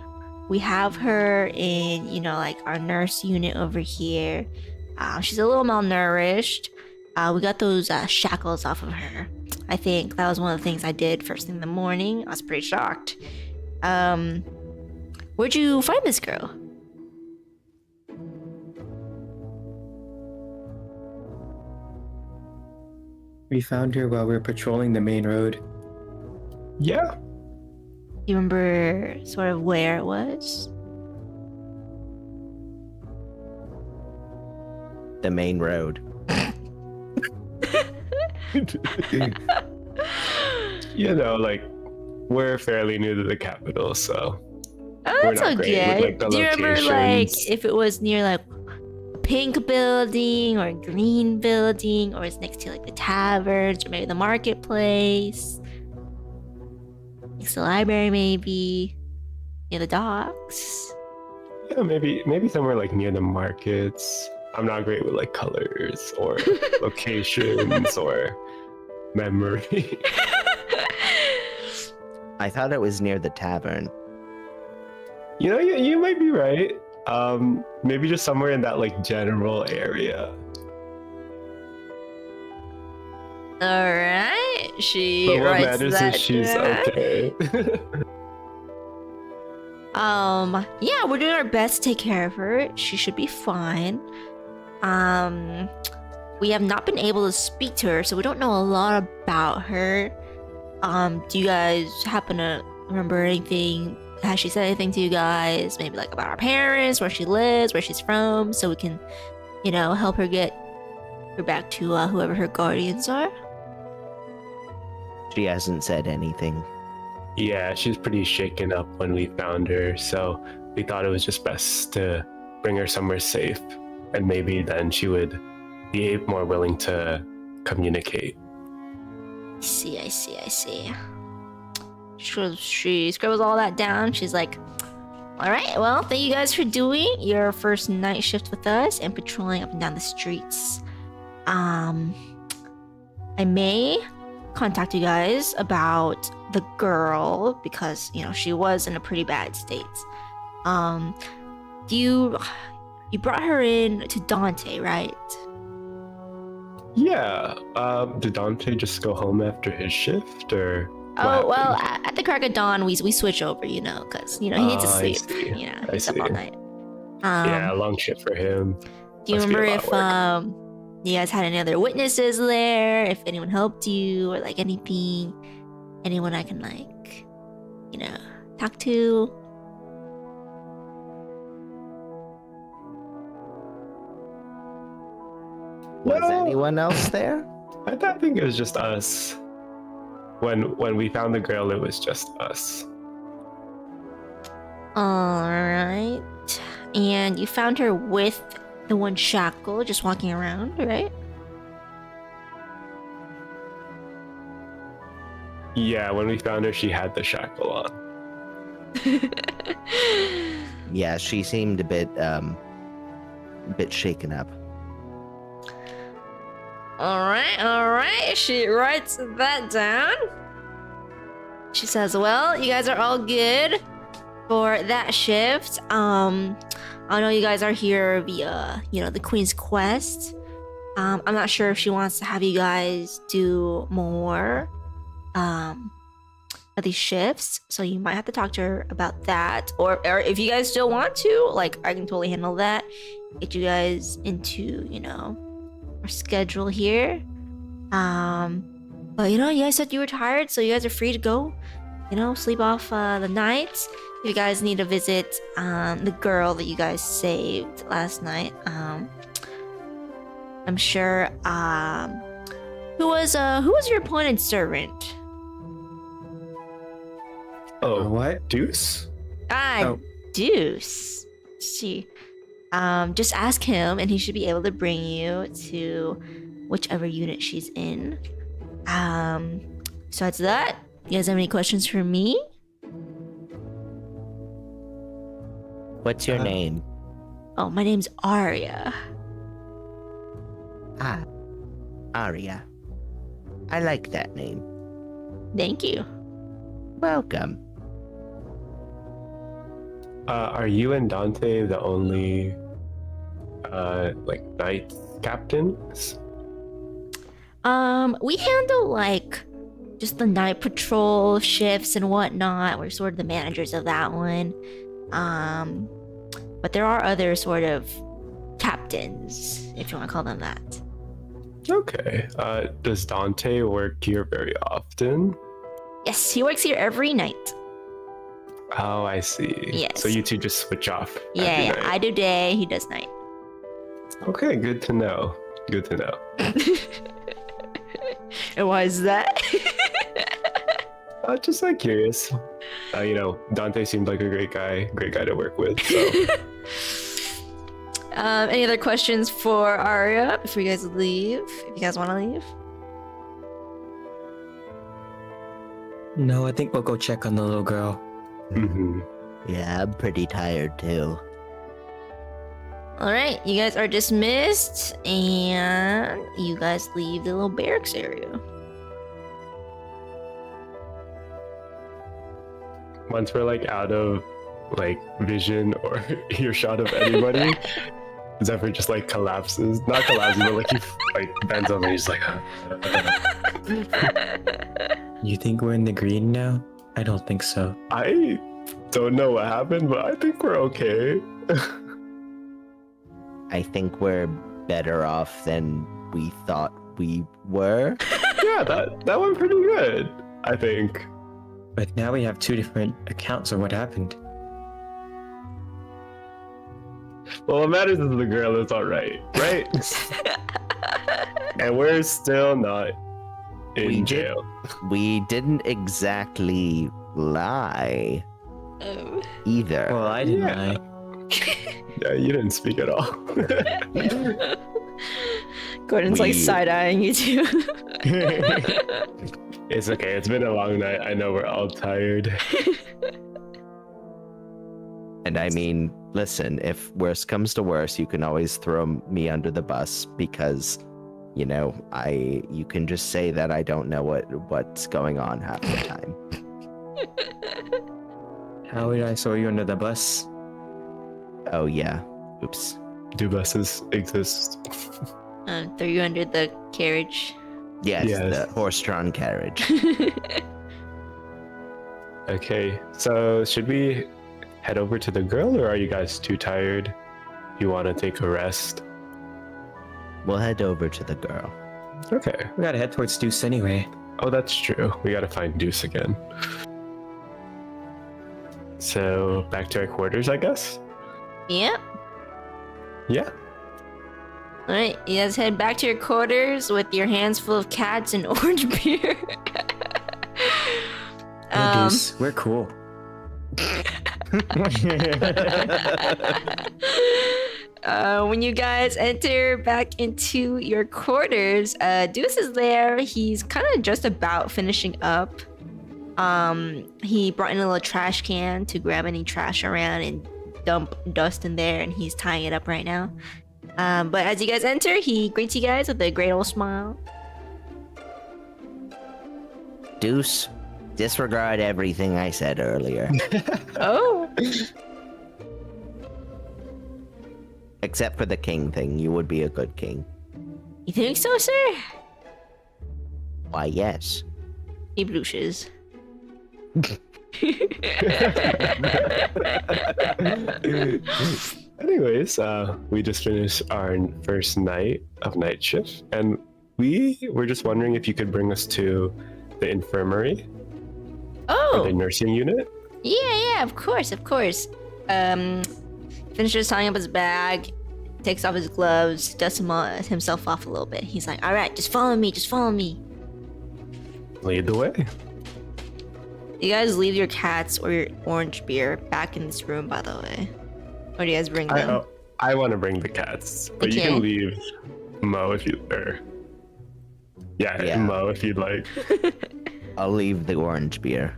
We have her in, like our nurse unit over here. She's a little malnourished. We got those shackles off of her. I think that was one of the things I did first thing in the morning. I was pretty shocked. Where'd you find this girl? We found her while we were patrolling the main road. Yeah. You remember sort of where it was? The main road. You know, like, we're fairly new to the capital, so Oh, we're that's not great okay. with, like, the Do you remember, like, locations. if it was near, like, a pink building or a green building, or it's next to, like, the taverns or maybe the marketplace? Next to the library, maybe. Near the docks. Yeah, maybe somewhere like near the markets. I'm not great with like colors or locations or memory. I thought it was near the tavern. You know, you might be right. Maybe just somewhere in that like general area. Alright, she But what writes matters that is she's down. okay. Yeah, we're doing our best to take care of her. She should be fine. We have not been able to speak to her, so we don't know a lot about her. Do you guys happen to remember anything? Has she said anything to you guys? Maybe like about our parents, where she lives, where she's from, so we can, you know, help her get her back to whoever her guardians are? She hasn't said anything. Yeah, she's pretty shaken up when we found her, so we thought it was just best to bring her somewhere safe, and maybe then she would be more willing to communicate. I see. She scribbles all that down. She's like, all right, well, thank you guys for doing your first night shift with us and patrolling up and down the streets. I may contact you guys about the girl because, you know, she was in a pretty bad state. You brought her in to Dante, right? Yeah, did Dante just go home after his shift, or Oh, what well, happened? at the crack of dawn, we switch over, you know, because, you know, he needs to Oh, I sleep. see. You know, I he's up all see. night. Yeah, long shift for him. Do you Must be a remember lot if of work. you guys had any other witnesses there? If anyone helped you or like anything? Anyone I can like, you know, talk to? Was No. anyone else there? I think it was just us. When we found the girl, it was just us. Alright. And you found her with the one shackle just walking around, right? Yeah, when we found her, she had the shackle on. Yeah, she seemed a bit shaken up. Alright. She writes that down. She says, well, you guys are all good for that shift. I know you guys are here via, you know, the Queen's Quest. I'm not sure if she wants to have you guys do more of these shifts, so you might have to talk to her about that. Or if you guys still want to, like, I can totally handle that. Get you guys into, you know, our schedule here. But you know, you guys said you were tired, so you guys are free to go. You know, sleep off the nights. If you guys need to visit the girl that you guys saved last night, I'm sure. Who was your appointed servant? Oh, What? Deuce? Oh. Deuce. See, just ask him, and he should be able to bring you to whichever unit she's in. Besides that, you guys have any questions for me? What's your name? Oh, my name's Arya. Ah, Arya. I like that name. Thank you. Welcome. Are you and Dante the only like knight captains? We handle like just the night patrol shifts and whatnot. We're sort of the managers of that one. But there are other sort of captains, if you want to call them that. Okay. Does Dante work here very often? Yes, he works here every night. Oh, I see. Yes. So you two just switch off. Yeah, every yeah. night. I do day, he does night. Okay, good to know. Good to know. And why is that? Just like curious. Dante seemed like a great guy to work with. So. Any other questions for Arya before you guys leave? If you guys want to leave. No, I think we'll go check on the little girl. Mm-hmm. Yeah, I'm pretty tired too. All right, you guys are dismissed, and you guys leave the little barracks area. Once we're like out of like vision or earshot of anybody, Zephyr just like collapses. Not collapses, but like he like bends over and he's like. You think we're in the green now? I don't think so. I don't know what happened, but I think we're okay. I think we're better off than we thought we were. Yeah, that went pretty good, I think. But now we have 2 different accounts of what happened. Well, what matters is the girl is alright, right? And we're still not in jail. We didn't exactly lie Oh. either. Well, I didn't Yeah. lie. Yeah, you didn't speak at all. Gordon's like We- side-eyeing you too. It's okay. It's been a long night. I know we're all tired. And I mean, listen, if worse comes to worse, you can always throw me under the bus because, you can just say that I don't know what's going on half the time. How did I throw you under the bus? Oh yeah. Oops. Do buses exist? Throw you under the carriage. Yes, Yes. the horse-drawn carriage. Okay, so should we head over to the girl, or are you guys too tired? You want to take a rest? We'll head over to the girl. Okay. We gotta head towards Deuce anyway. Oh, that's true. We gotta find Deuce again. So, back to our quarters, I guess? Yep. Yeah. All right, you guys head back to your quarters with your hands full of cats and orange beer. Hey, Deuce, we're cool. When you guys enter back into your quarters, Deuce is there. He's kind of just about finishing up. He brought in a little trash can to grab any trash around and dump dust in there, and he's tying it up right now. But as you guys enter, he greets you guys with a great old smile. Deuce, disregard everything I said earlier. Oh. Except for the king thing. You would be a good king. You think so, sir? Why, yes. He blushes. Anyways, we just finished our first night of night shift, and we were just wondering if you could bring us to the infirmary or the Oh, nursing unit. yeah, of course. Finishes tying up his bag, takes off his gloves, dusts himself off a little bit. He's like, all right, just follow me. Lead the way. You guys leave your cats or your orange beer back in this room, by the way. Or do you guys bring them? I want to bring the cats, but you Okay. can leave Mo if you Yeah. Mo if you'd like. I'll leave the orange beer.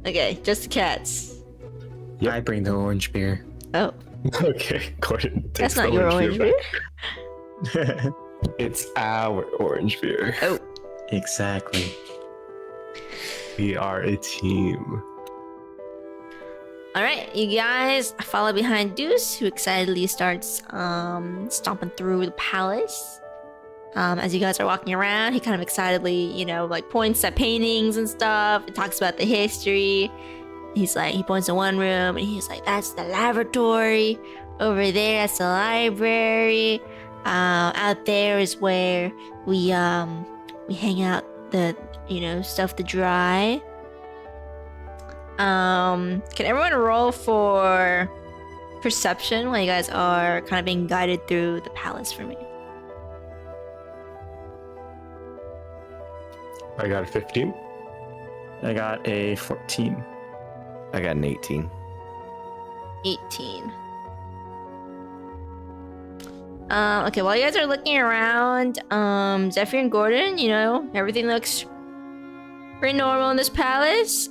Okay, just the cats. Yep. I bring the orange beer. Oh, Okay, Gordon takes that's not the your orange beer? back. It's our orange beer. Oh, Exactly. We are a team. all right, you guys follow behind Deuce, who excitedly starts stomping through the palace. As you guys are walking around, he kind of excitedly, points at paintings and stuff and talks about the history. He points to one room and he's like, that's the laboratory. Over there, that's the library. Out there is where we hang out the stuff to dry. Can everyone roll for perception while you guys are kind of being guided through the palace for me? I got a 15. I got a 14. I got an 18. 18. Okay, while you guys are looking around, Zephyr and Gordon, everything looks pretty normal in this palace.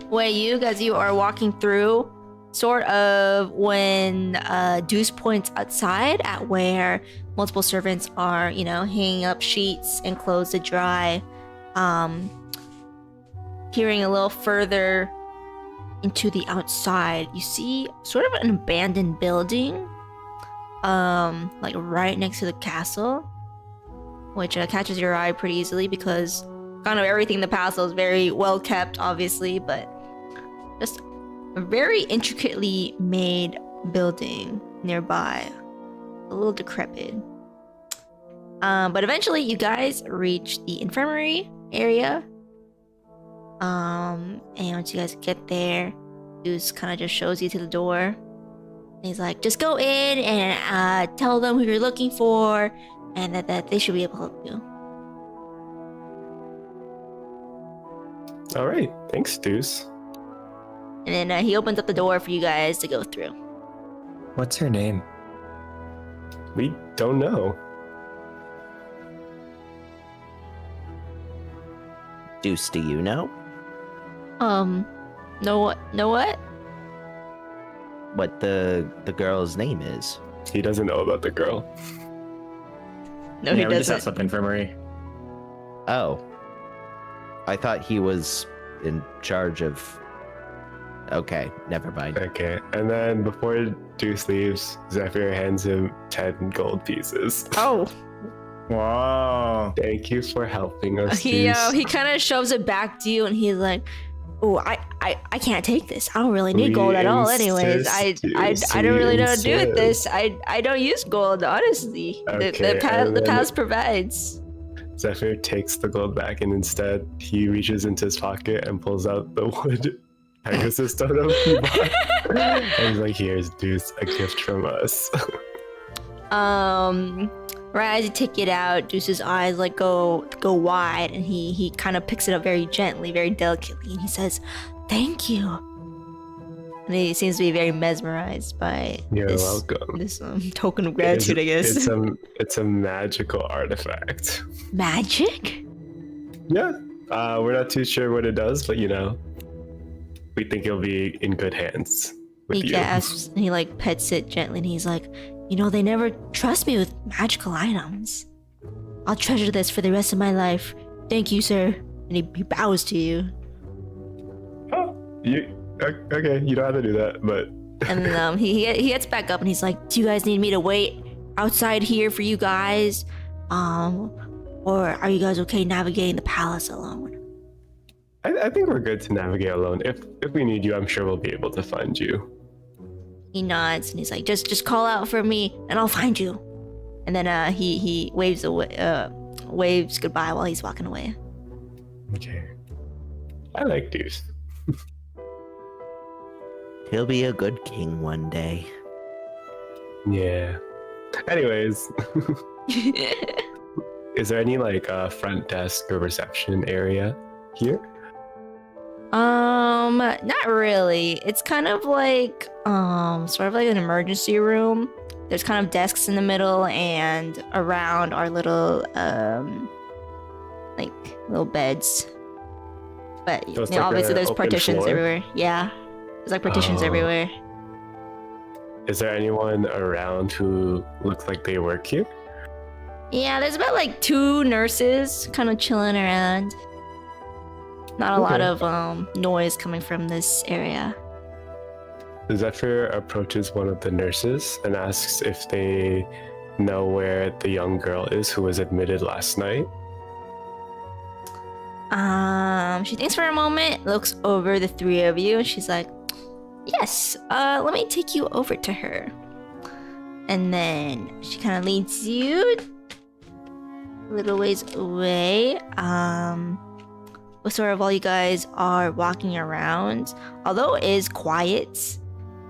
Where you are walking through, sort of when Deuce points outside at where multiple servants are, hanging up sheets and clothes to dry. Peering a little further into the outside, you see sort of an abandoned building, like right next to the castle, which catches your eye pretty easily because kind of everything in the castle is very well kept, obviously, but just a very intricately made building nearby, a little decrepit. But eventually you guys reach the infirmary area. And once you guys get there, Deuce kind of just shows you to the door. And he's like, just go in and tell them who you're looking for, and that they should be able to help you. All right, thanks, Deuce. And then he opens up the door for you guys to go through. What's her name? We don't know. Deuce, do you know? Know what? What the girl's name is? He doesn't know about the girl. No, yeah, he we just doesn't. have some infirmary. Oh. I thought he was in charge of... Okay, never mind. Okay, and then before Deuce leaves, Zephyr hands him 10 gold pieces. Oh. Wow. Thank you for helping us, He Deuce. kind of shoves it back to you, and he's like, "Oh, I can't take this. I don't really need We gold at all. Anyways, insist, I Deuce, don't we really know what to do with insist. this. I don't use gold, honestly. Okay, The and then- palace provides." Zephyr takes the gold back, and instead he reaches into his pocket and pulls out the wood Pegasus totem he bought. And he's like, "Here's Deuce, a gift from us." Right as you take it out, Deuce's eyes like go wide, and he kind of picks it up very gently, very delicately, and he says, "Thank you." And he seems to be very mesmerized by You're this, welcome. this token of gratitude, I guess. It's a magical artifact. Magic? Yeah, we're not too sure what it does, but we think it'll be in good hands with He you. gasps, and he like pets it gently, and he's like, they never trust me with magical items. I'll treasure this for the rest of my life. Thank you, sir. And he bows to you. Oh, okay, you don't have to do that, but And he gets back up, and he's like, do you guys need me to wait outside here for you guys? Or are you guys okay navigating the palace alone? I think we're good to navigate alone. If we need you, I'm sure we'll be able to find you. He nods, and he's like, just call out for me, and I'll find you. And then he waves away, waves goodbye while he's walking away. Okay. I like Deuce. He'll be a good king one day. Yeah. Anyways, is there any front desk or reception area here? Not really. It's kind of like sort of like an emergency room. There's kind of desks in the middle, and around are little little beds. But So it's like obviously a there's open partitions floor? everywhere. Yeah. There's like partitions Oh. everywhere. Is there anyone around who looks like they work here? Yeah, there's about like 2 nurses kind of chilling around. Not a lot Okay. of noise coming from this area. Zephyr approaches one of the nurses and asks if they know where the young girl is who was admitted last night. She thinks for a moment, looks over the 3 of you, and she's like, yes, let me take you over to her. And then she kind of leads you a little ways away. Sort of while you guys are walking around, although it is quiet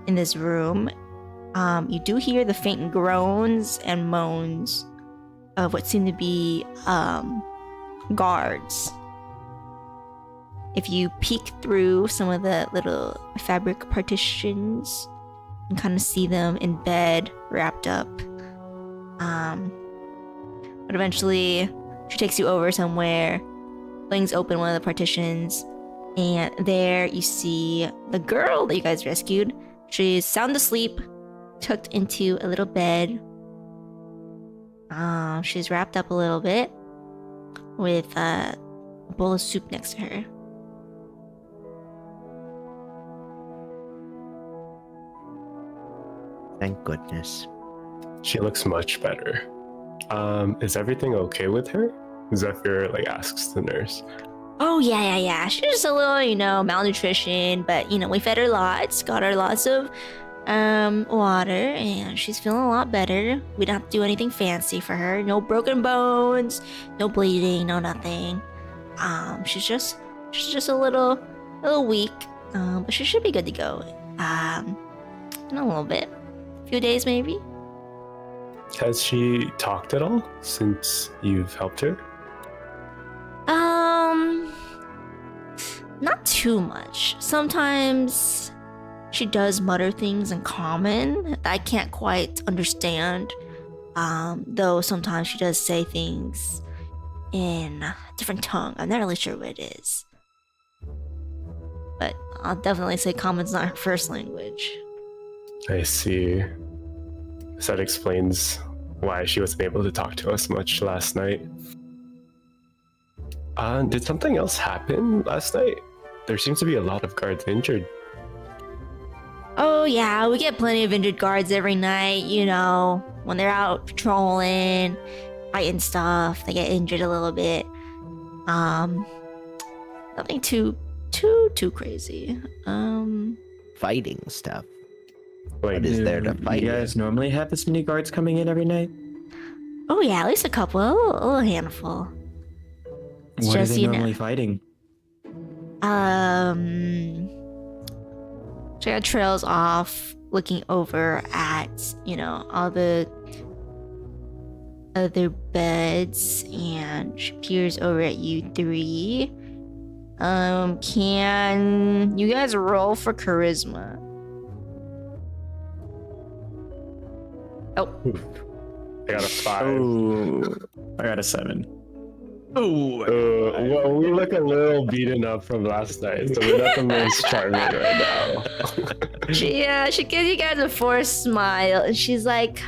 in this room, you do hear the faint groans and moans of what seem to be guards. If you peek through some of the little fabric partitions, you can kind of see them in bed, wrapped up. But eventually, she takes you over somewhere, flings open one of the partitions, and there you see the girl that you guys rescued. She's sound asleep, tucked into a little bed. She's wrapped up a little bit with a bowl of soup next to her. Thank goodness. She looks much better. Is everything okay with her? Zephyr asks the nurse. Oh yeah. She's just a little, malnutrition, but we fed her lots, got her lots of water, and she's feeling a lot better. We don't have to do anything fancy for her. No broken bones, no bleeding, no nothing. She's just a little weak, but she should be good to go. In a little bit, a few days maybe. Has she talked at all since you've helped her? Not too much. Sometimes she does mutter things in common that I can't quite understand. Though sometimes she does say things in a different tongue. I'm not really sure what it is. But I'll definitely say common's not her first language. I see. So that explains why she wasn't able to talk to us much last night. Did something else happen last night? There seems to be a lot of guards injured. Oh yeah, we get plenty of injured guards every night, when they're out patrolling, fighting stuff, they get injured a little bit. Nothing too crazy. Fighting stuff. Like, What is there to fight? You guys normally have this many guards coming in every night? Oh yeah, at least a couple, a little handful. It's What are just, they normally fighting? Jaya trails off, looking over at, all the other beds, and she peers over at you three. Can you guys roll for charisma? Oh, I got a 5. Oh, I got a 7. Well, we look a little beaten up from last night, so we're not the most charming right now. she gives you guys a forced smile, and she's like,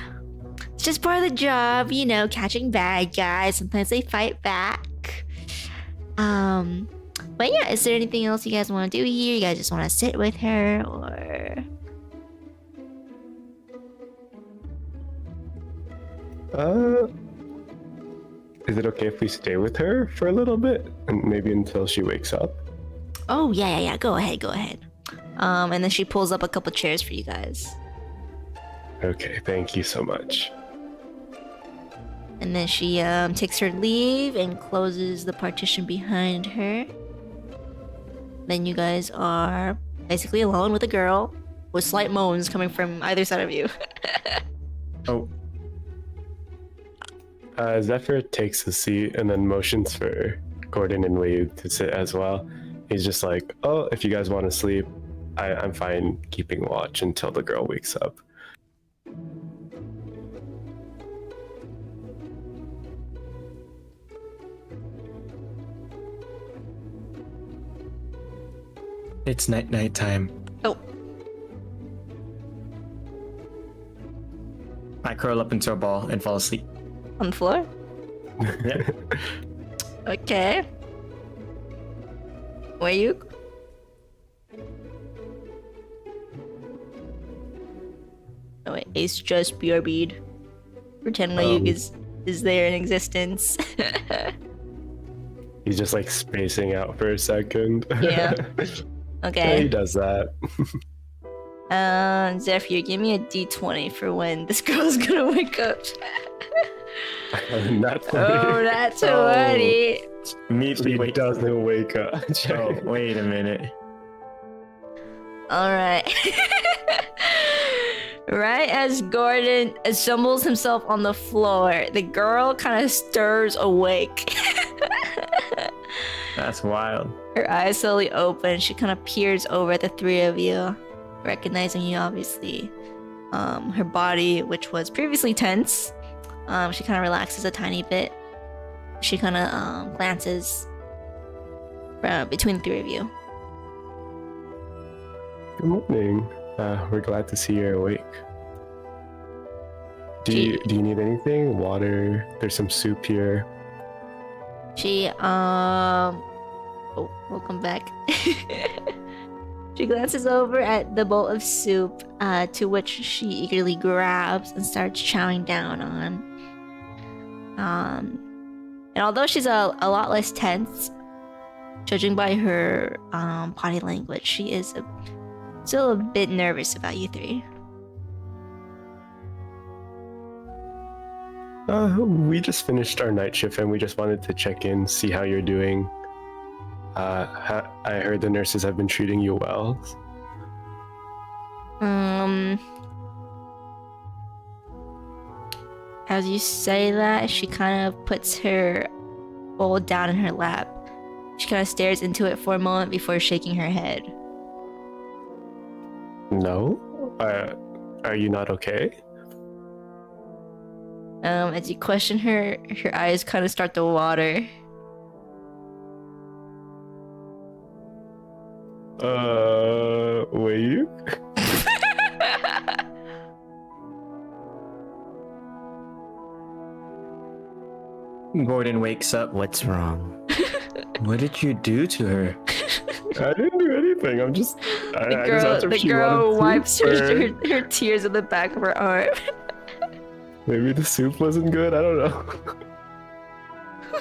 it's just part of the job, catching bad guys. Sometimes they fight back. But yeah, is there anything else you guys want to do here? You guys just want to sit with her, or? Is it okay if we stay with her for a little bit, and maybe until she wakes up? Oh yeah. Go ahead. And then she pulls up a couple chairs for you guys. Okay, thank you so much. And then she takes her leave and closes the partition behind her. Then you guys are basically alone with a girl, with slight moans coming from either side of you. Oh, Zephyr takes a seat and then motions for Gordon and Wade to sit as well. He's just like, oh, if you guys want to sleep, I'm fine keeping watch until the girl wakes up. it's night time. Oh, I curl up into a ball and fall asleep. on the floor? Yeah. Okay. Where you? Oh wait, it's just BRB'd. Pretend Wayug is there in existence. He's just spacing out for a second. Yeah. Yeah, he Okay. does that. Zephyr, give me a d20 for when this girl's gonna wake up. Not Oh, that's 20. Immediately He wake. doesn't wake up. Oh, wait a minute. All right. Right as Gordon assembles himself on the floor, the girl kind of stirs awake. That's wild. Her eyes slowly open. She kind of peers over at the three of you, recognizing you, obviously. Her body, which was previously tense, she kind of relaxes a tiny bit. She kind of glances between the three of you. Good morning. We're glad to see you're awake. Do you need anything? Water? There's some soup here. She welcome back. She glances over at the bowl of soup, to which she eagerly grabs and starts chowing down on. And although she's a lot less tense, judging by her body language, she is still a bit nervous about you three. We just finished our night shift and we just wanted to check in, see how you're doing. I heard the nurses have been treating you well. As you say that, she kind of puts her bowl down in her lap. She kind of stares into it for a moment before shaking her head. No? Are you not okay? As you question her, her eyes kind of start to water. Were you? Gordon wakes up. What's wrong? What did you do to her? I didn't do anything. I'm just. The girl wipes her tears on the back of her arm. Maybe the soup wasn't good. I don't know.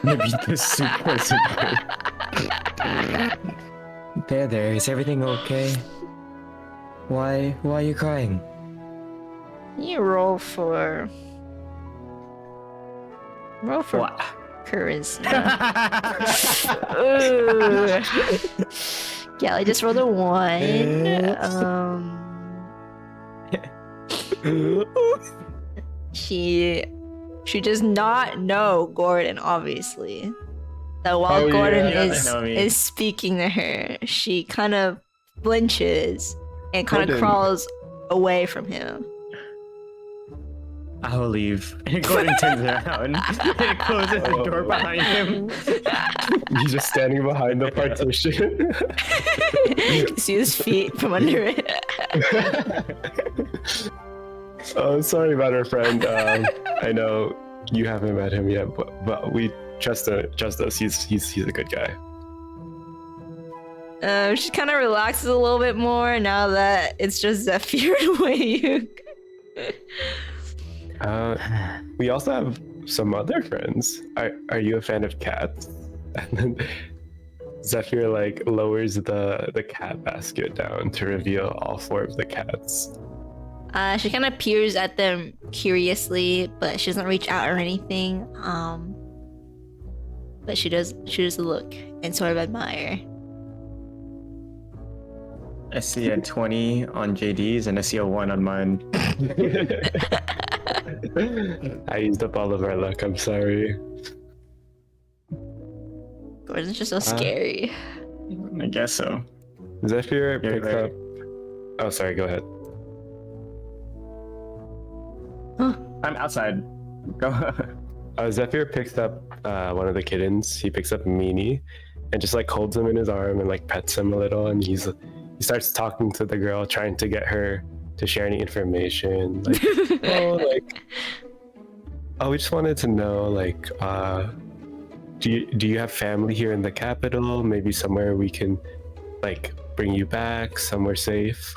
Maybe the soup wasn't good. There. Is everything okay? Why are you crying? You roll for What? charisma. Ooh. Gally just rolled a 1. She does not know Gordon, obviously. So while Gordon is speaking to her, she kind of flinches and kind of Gordon. crawls away from him. I will leave. And Gordon turns around and closes the door behind him. He's just standing behind the partition. You see his feet from under it. Oh, sorry about our friend. I know you haven't met him yet, but we trust us. He's a good guy. She kind of relaxes a little bit more now that it's just Zephyr and Wei. We also have some other friends. Are you a fan of cats? And then Zephyr lowers the cat basket down to reveal all 4 of the cats. She kind of peers at them curiously, but she doesn't reach out or anything. But she does look and sort of admire. I see a 20 on JD's and I see a 1 on mine. I used up all of our luck. I'm sorry. Gordon's just so scary. I guess so. Zephyr Yeah, picks right. up. Oh, sorry. Go ahead. I'm outside. Go. Zephyr picks up one of the kittens. He picks up Meanie and just holds him in his arm and pets him a little. And he starts talking to the girl, trying to get her to share any information. Oh, we just wanted to know, do you have family here in the capital? Maybe somewhere we can bring you back, somewhere safe.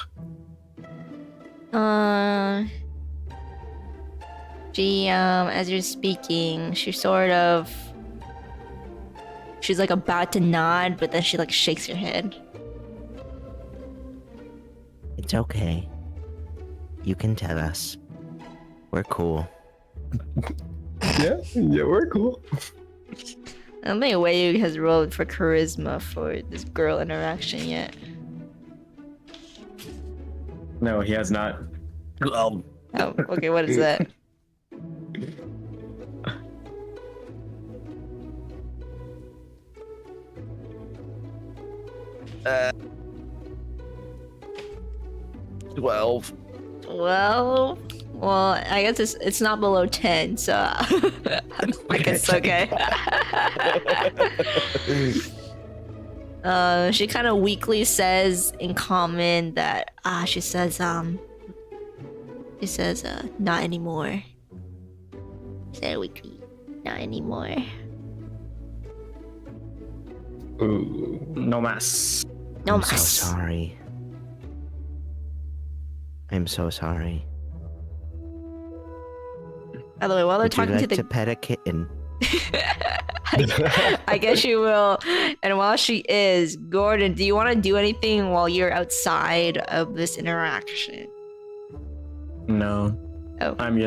She as you're speaking, she's about to nod, but then she shakes her head. It's okay. You can tell us. We're cool. Yeah, we're cool. I don't think Wei has rolled for charisma for this girl interaction yet. No, he has not. Oh, okay, what is that? Uh, 12. Well, I guess it's not below 10, so I guess okay. She kind of weakly says in common that she says not anymore. Say weakly, not anymore. Ooh. No mas. No I'm so mas. sorry. I'm so sorry. By the way, while they're Would you talking like to the pet a kitten? I guess she will. And while she is, Gordon, do you want to do anything while you're outside of this interaction? No. Oh. You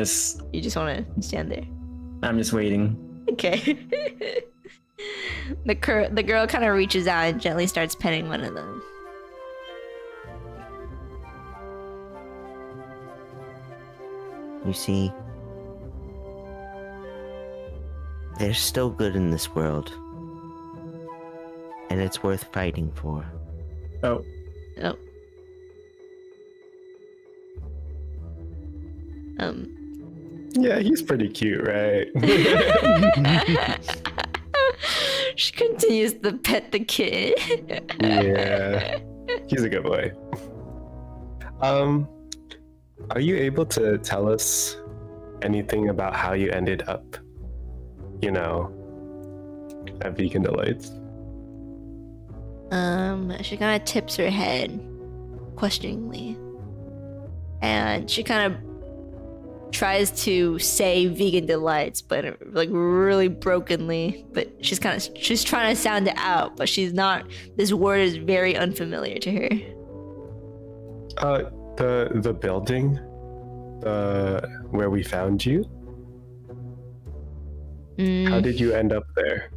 just want to stand there. I'm just waiting. Okay. The girl kind of reaches out and gently starts petting one of them. You see, there's still good in this world. And it's worth fighting for. Oh. Oh. Yeah, he's pretty cute, right? She continues to pet the kid. Yeah, he's a good boy. Are you able to tell us anything about how you ended up, at Vegan Delights? She kind of tips her head questioningly. And she kind of tries to say Vegan Delights, but like really brokenly. But she's trying to sound it out, but she's not. This word is very unfamiliar to her. The building, where we found you. How did you end up there?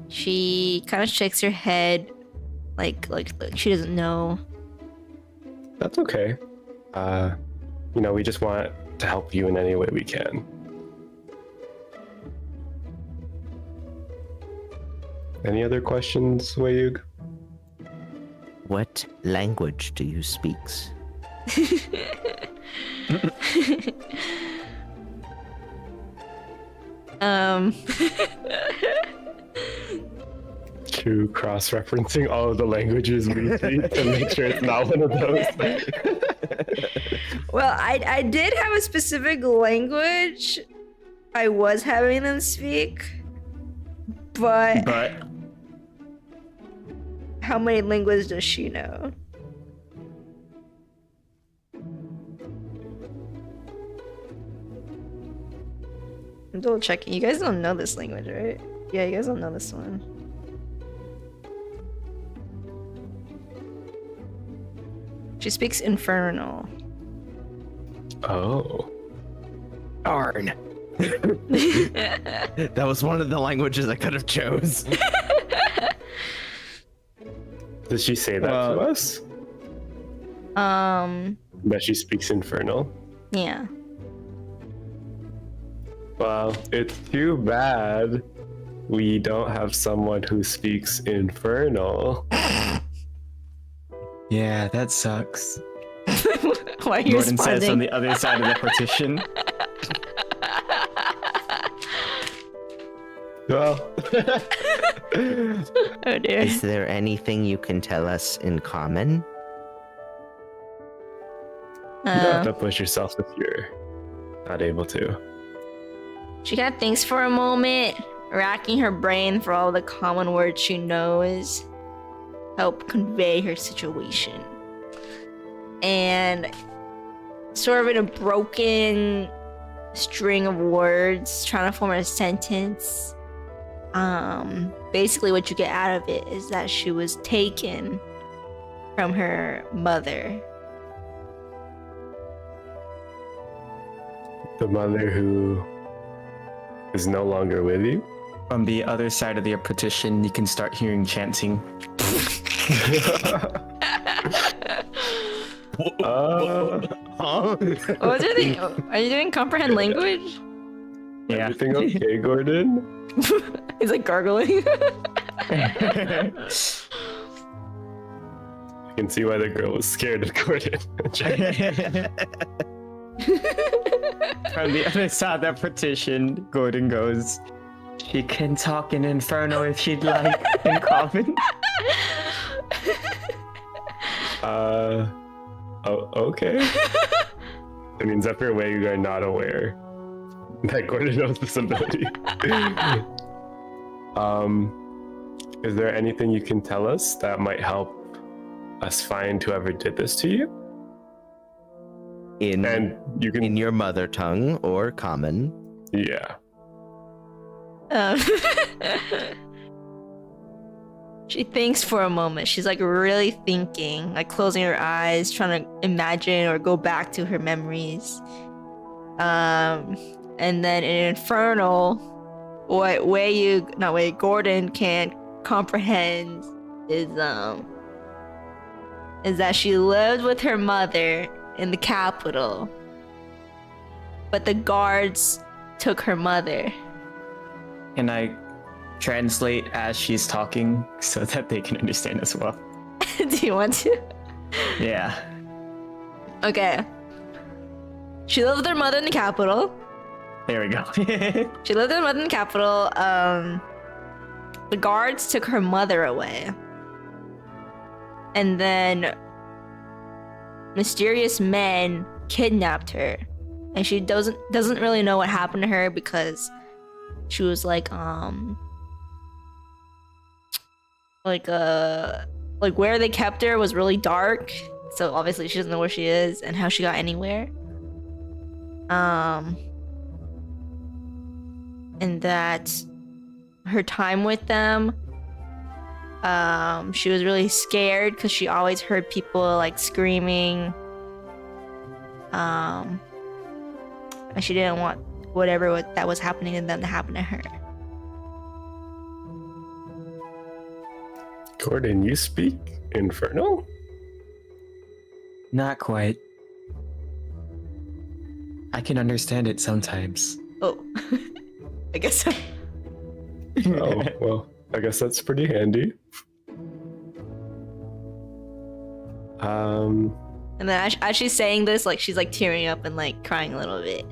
She kind of shakes her head, like she doesn't know. That's okay. We just want to help you in any way we can. Any other questions, Wayug? What language do you speak? To cross-referencing all of the languages we speak to make sure it's not one of those. Well, I did have a specific language I was having them speak, but how many languages does she know? I'm double checking. You guys don't know this language, right? Yeah, you guys don't know this one. She speaks Infernal. Oh. Darn. That was one of the languages I could have chose. Did she say that to us? That she speaks Infernal? Yeah. Well, it's too bad we don't have someone who speaks Infernal. Yeah, that sucks. Why are you Gordon says responding? on the other side of the partition. Well, Oh dear. Is there anything you can tell us in common? you don't have to push yourself if you're not able to. She kind of thinks for a moment, racking her brain for all the common words she knows, help convey her situation. And sort of in a broken string of words, trying to form a sentence. Basically what you get out of it is that she was taken from her mother The mother who is no longer with you? From the other side of the partition, you can start hearing chanting. Huh? What are they? Are you doing comprehend language? Yeah. Everything okay, Gordon? He's like gargling. You can see why the girl was scared of Gordon. From the other side of that partition, Gordon goes, "She can talk in Inferno if she'd like, in common." Oh, okay. That means after a way you are not aware that Gordon knows this ability. Is there anything you can tell us that might help us find whoever did this to you? And you can, In your mother tongue or common. yeah. Um, she thinks for a moment. She's like really thinking, like closing her eyes, trying to imagine or go back to her memories. And then in Infernal, what Gordon can't comprehend is that she lived with her mother in the capital, but the guards took her mother. And I translate as she's talking so that they can understand as well. Do you want to? Yeah. Okay. She lived with her mother in the capital. There we go. She lived with her mother in the capital. The guards took her mother away. And then mysterious men kidnapped her. And she doesn't really know what happened to her because she was like where they kept her was really dark. So obviously she doesn't know where she is and how she got anywhere. And that her time with them, she was really scared because she always heard people like screaming. And she didn't want whatever that was happening to them to happen to her. Gordon, you speak Infernal? Not quite. I can understand it sometimes. Oh, I guess so. Oh, well, I guess that's pretty handy. And then as she's saying this, like she's like tearing up and like crying a little bit.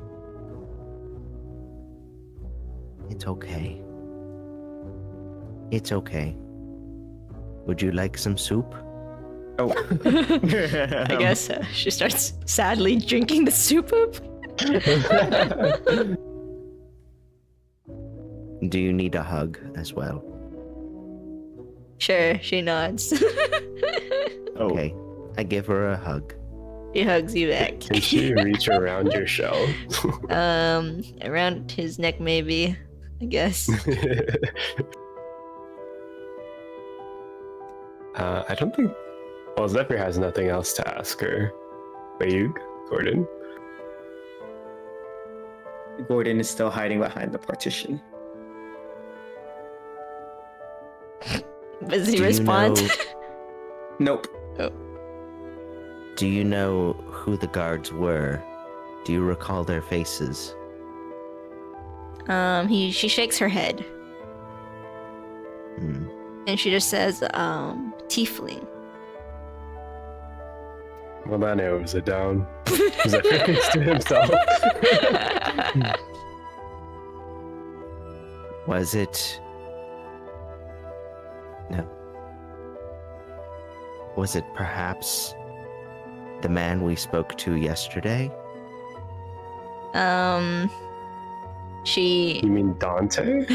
It's okay. It's okay. Would you like some soup? Oh. I guess she starts sadly drinking the soup up. Do you need a hug as well? Sure, she nods. Okay, I give her a hug. She hugs you back. Can she reach around your shell? Around his neck maybe, I guess. I don't think... Well, Zephyr has nothing else to ask her. Bayug? Gordon? Gordon is still hiding behind the partition. Does he Do you respond? know- Nope. Do you know who the guards were? Do you recall their faces? She shakes her head. Hmm. And she just says, tiefling. Well, that narrows it down. Zephyr thinks to himself. Was it... No. Was it perhaps the man we spoke to yesterday? She You mean Dante?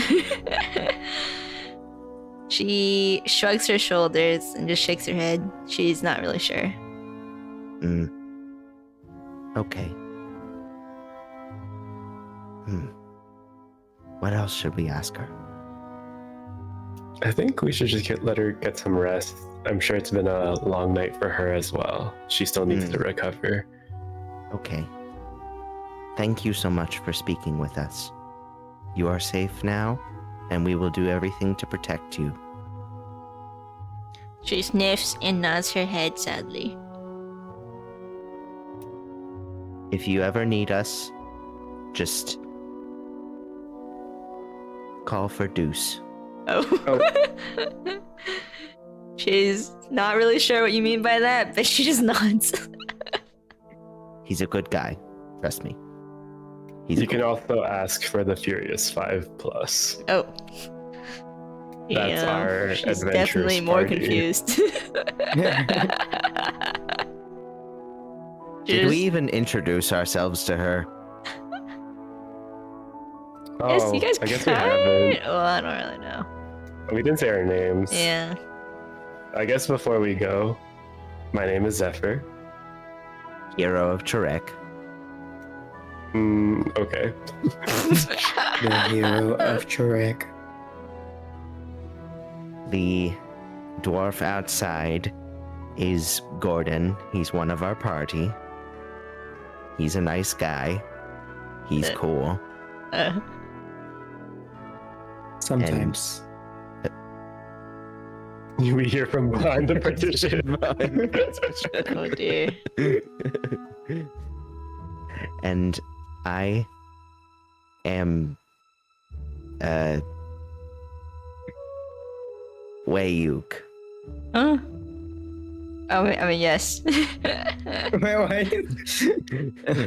she shrugs her shoulders and just shakes her head. She's not really sure. Okay. What else should we ask her? I think we should just let her get some rest. I'm sure it's been a long night for her as well. She still needs to recover. Okay. thank you so much for speaking with us. You are safe now, and we will do everything to protect you. She sniffs and nods her head sadly. If you ever need us, just call for Deuce. Oh. She's not really sure what you mean by that, but she just nods. He's a good guy. Trust me. He's You can also ask for the Furious 5+. Oh. That's our she's adventurous definitely more party. confused. Did we even introduce ourselves to her? Yes, you guys I guess we can. haven't. Well, I don't really know. We didn't say our names. Yeah. I guess before we go, my name is Zephyr. Hero of Cherek. Okay. The hero of Churek. The dwarf outside is Gordon. He's one of our party. He's a nice guy. He's cool. Sometimes. We hear from behind the partition. Oh dear. And I am Wayuk. Huh? I mean, yes. Wait,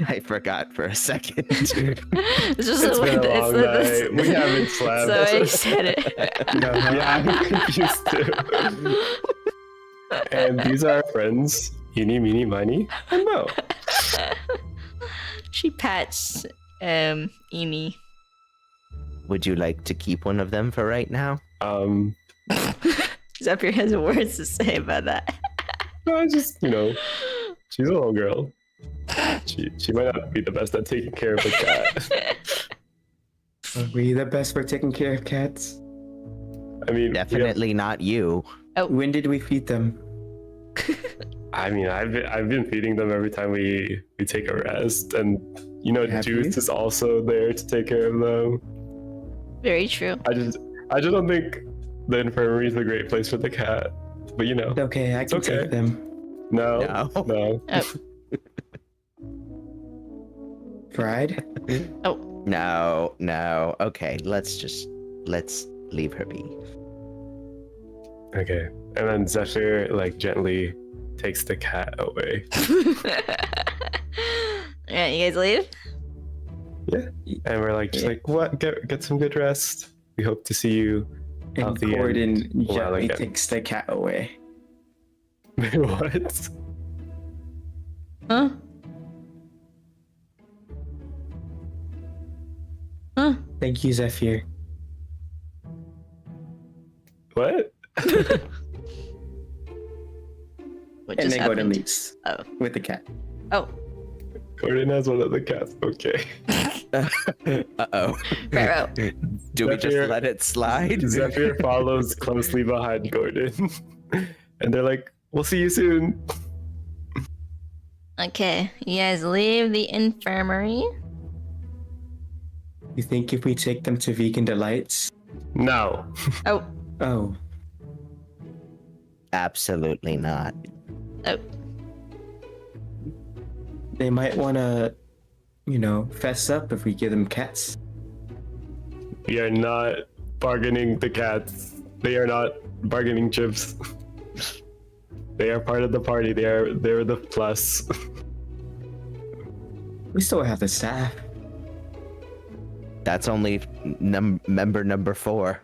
I forgot for a second. It's just It's been a long night. We haven't slept. So I said it. Yeah, I'm confused too. And these are our friends, Eeny, Meeny, Miny, and Mo. She pats Amy. Would you like to keep one of them for right now? Zephyr has words to say about that. I just, she's a little girl. She might not be the best at taking care of a cat. Are we the best for taking care of cats? I mean, Definitely not you. When did we feed them? I've been feeding them every time we take a rest, and Have you? Juice is also there to take care of them. Very true. I just don't think the infirmary is a great place for the cat, but Okay, I can okay. take them. no. Oh. Fried? No. Okay, let's leave her be. Okay, and then Zephyr gently takes the cat away. Yeah, you guys leave? And we're what? Get some good rest. We hope to see you. And Healthy Gordon and well gently again. takes the cat away. What? Huh? Huh? Thank you, Zephyr. What? What And just then Gordon happened? leaves Oh. with the cat. Oh. Gordon has one of the cats. Okay. Uh-oh. Right. Do we just Zephyr- let it slide? Zephyr follows closely behind Gordon, and they're like, "We'll see you soon." Okay, you guys leave the infirmary. You think if we take them to Vegan Delights? No. Oh. Oh, Absolutely not. Oh. they might want to, fess up if we give them cats. We are not bargaining the cats. They are not bargaining chips. They are part of the party. They're the plus. We still have the staff. That's only member number 4.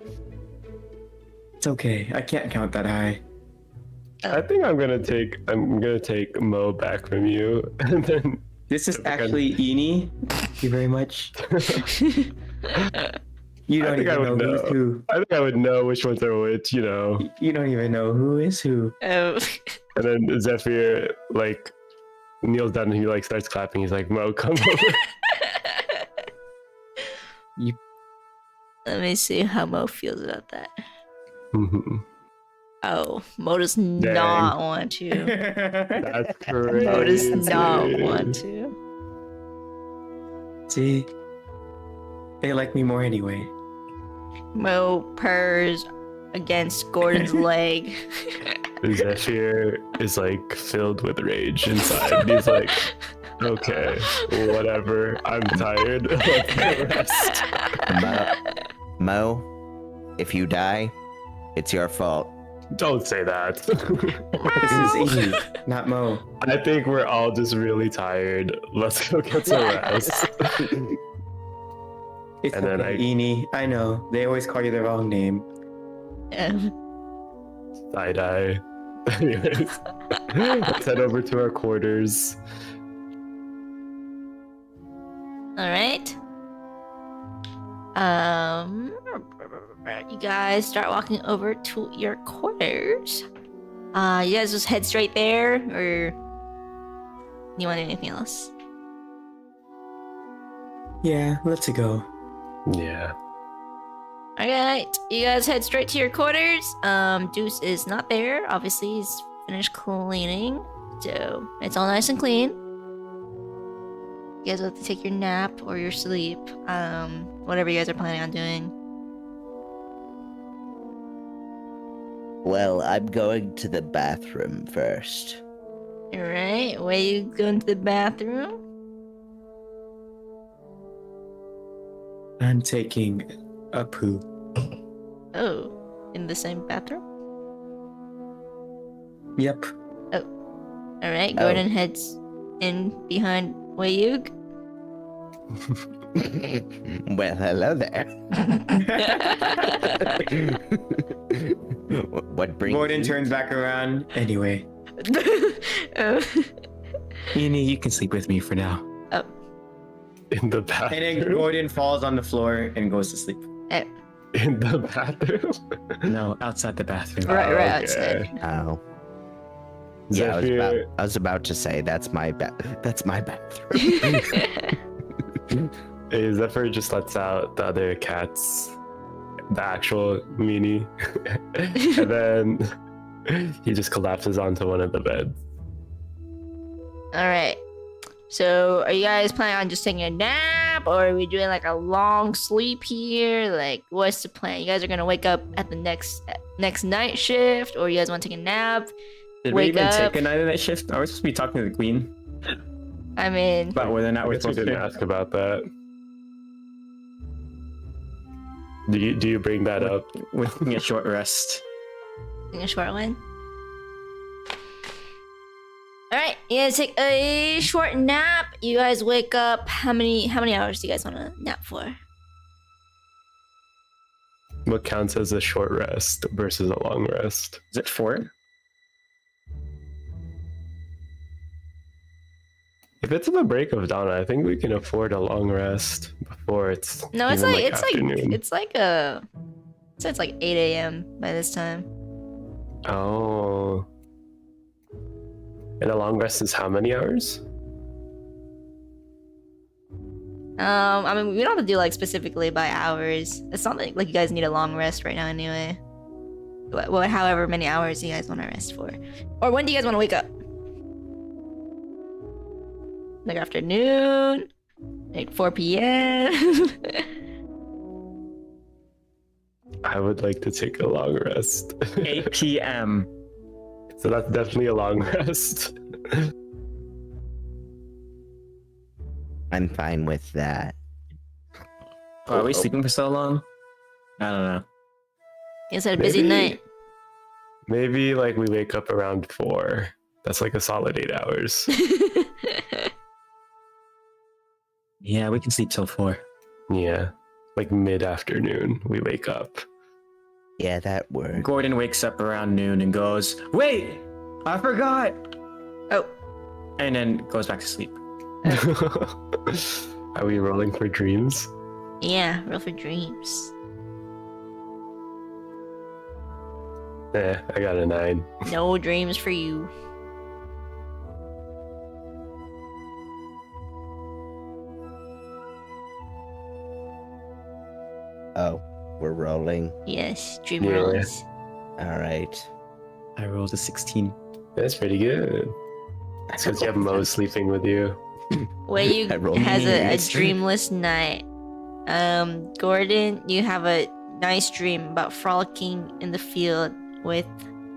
It's okay. I can't count that high. I think I'm gonna take Mo back from you, and then This is actually Eeny. Thank you very much. You don't even know who's who. I think I would know which ones are which, You don't even know who is who. Oh. And then Zephyr kneels down and he starts clapping. He's like, "Mo, come over." Let me see how Mo feels about that. Mhm. Oh, Mo does not want to. That's crazy. Mo does not want to. See? They like me more anyway. Mo purrs against Gordon's leg. Zephyr is like filled with rage inside. He's like, okay, whatever. I'm tired. Let's go rest. Mo, if you die, it's your fault. Don't say that. This is Eve, not Mo. I think we're all just really tired. Let's go get some rest. It's And then okay, Eni. I know. They always call you the wrong name. Side-eye. Anyways, let's head over to our quarters. All right. You guys start walking over to your quarters. You guys just head straight there, or you want anything else? Yeah, let's go. Yeah. Alright, you guys head straight to your quarters. Deuce is not there. Obviously, he's finished cleaning. So, it's all nice and clean. You guys have to take your nap or your sleep. Whatever you guys are planning on doing. Well, I'm going to the bathroom first. Alright, where you going to the bathroom? I'm taking a poo. Oh, in the same bathroom? Yep. Alright, Gordon heads in behind Wayug. Well, hello there. What brings Gordon you? turns back around. Anyway, Oh. Eni, you can sleep with me for now. In the And bathroom. then Gordon falls on the floor and goes to sleep. In the bathroom. No, outside the bathroom. Right Okay. outside. Oh. Yeah, Zephyr, I was about to say that's my bathroom. hey, Zephyr just lets out the other cats, the actual meanie, and then he just collapses onto one of the beds. Alright. So, are you guys planning on just taking a nap, or are we doing like a long sleep here? Like, what's the plan? You guys are gonna wake up at the next night shift, or you guys want to take a nap? Did we Wake even up. take a night of that shift? Are we supposed to be talking to the queen I mean, about whether or not I we're guess we supposed didn't to? ask about that. Do you bring that up? We're taking a short rest. taking a short one. Alright, you guys take a short nap. You guys wake up. How many hours do you guys want to nap for? What counts as a short rest versus a long rest? Is it 4? If it's the break of dawn, I think we can afford a long rest before it's No, it's even, like afternoon. it's like a. So it's like 8 a.m. by this time. Oh. And a long rest is how many hours? I mean, we don't have to do like specifically by hours. It's not like you guys need a long rest right now anyway. Well, however many hours you guys want to rest for, or when do you guys want to wake up? Like afternoon, like 4 p.m. I would like to take a long rest. 8 p.m. So that's definitely a long rest. I'm fine with that. Oh, are we sleeping for so long? I don't know. You guys had a busy Maybe- night. Maybe like we wake up around 4. That's like a solid 8 hours. Yeah, we can sleep till 4. Yeah. Like mid-afternoon, we wake up. Yeah, that works. Gordon wakes up around noon and goes, "Wait, I forgot," Oh, and then goes back to sleep. Are we rolling for dreams? yeah, roll for dreams. I got a 9. No dreams for you. Oh, we're rolling. Yes, dream Yeah. rolls. All right. I rolled a 16. That's pretty good. It's because you have Mo sleeping with you. Wei I Yu rolled has a these. dreamless night. Gordon, you have a nice dream about frolicking in the field with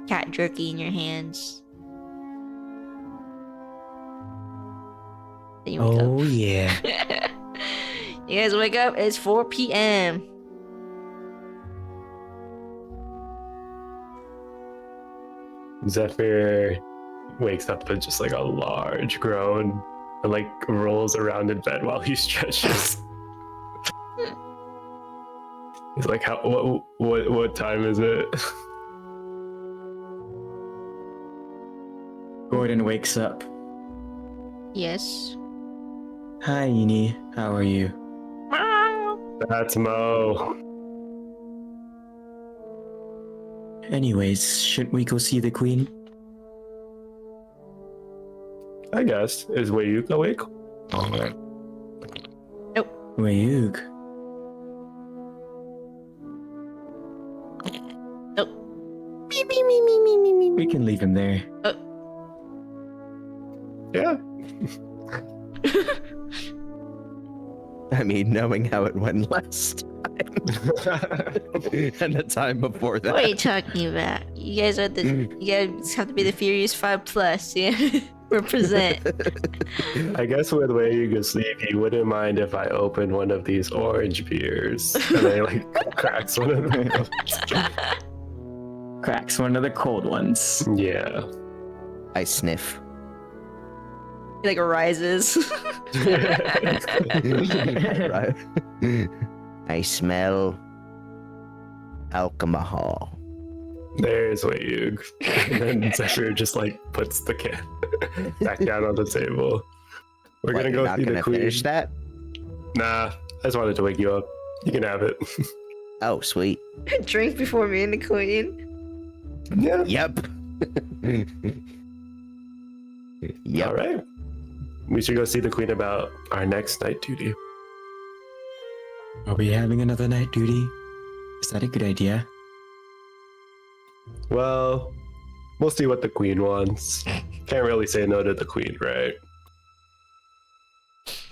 cat jerky in your hands. Then you wake Oh yeah. up. You guys wake up, it's 4 p.m. Zephyr wakes up with just like a large groan and like rolls around in bed while he stretches. He's like, what time is it? Gordon wakes up. Yes. Hi, Eni. How are you? That's Mo. Anyways, shouldn't we go see the queen? I guess. Is Wayuk awake? Wayug. We can leave him there. Yeah. I mean, knowing how it went last time and the time before that. What are you talking about? You guys are the. You guys have to be the Furious 5 Plus. Yeah. Represent. I guess with Wayuk asleep, he wouldn't mind if I opened one of these orange beers and I like cracks one of them. Cracks one of the cold ones. Yeah. I sniff. He like rises. Right. I smell alcohol. There's Wayug. And then Zephyr just like puts the can back down on the table. We're What, gonna you're go not see gonna the queen. finish that? Nah, I just wanted to wake you up. You can have it. Oh, sweet. Drink before me and the queen. Yeah. Yep. Yep. All right. We should go see the queen about our next night duty. Are we having another night duty? Is that a good idea? Well, we'll see what the queen wants. Can't really say no to the queen, right?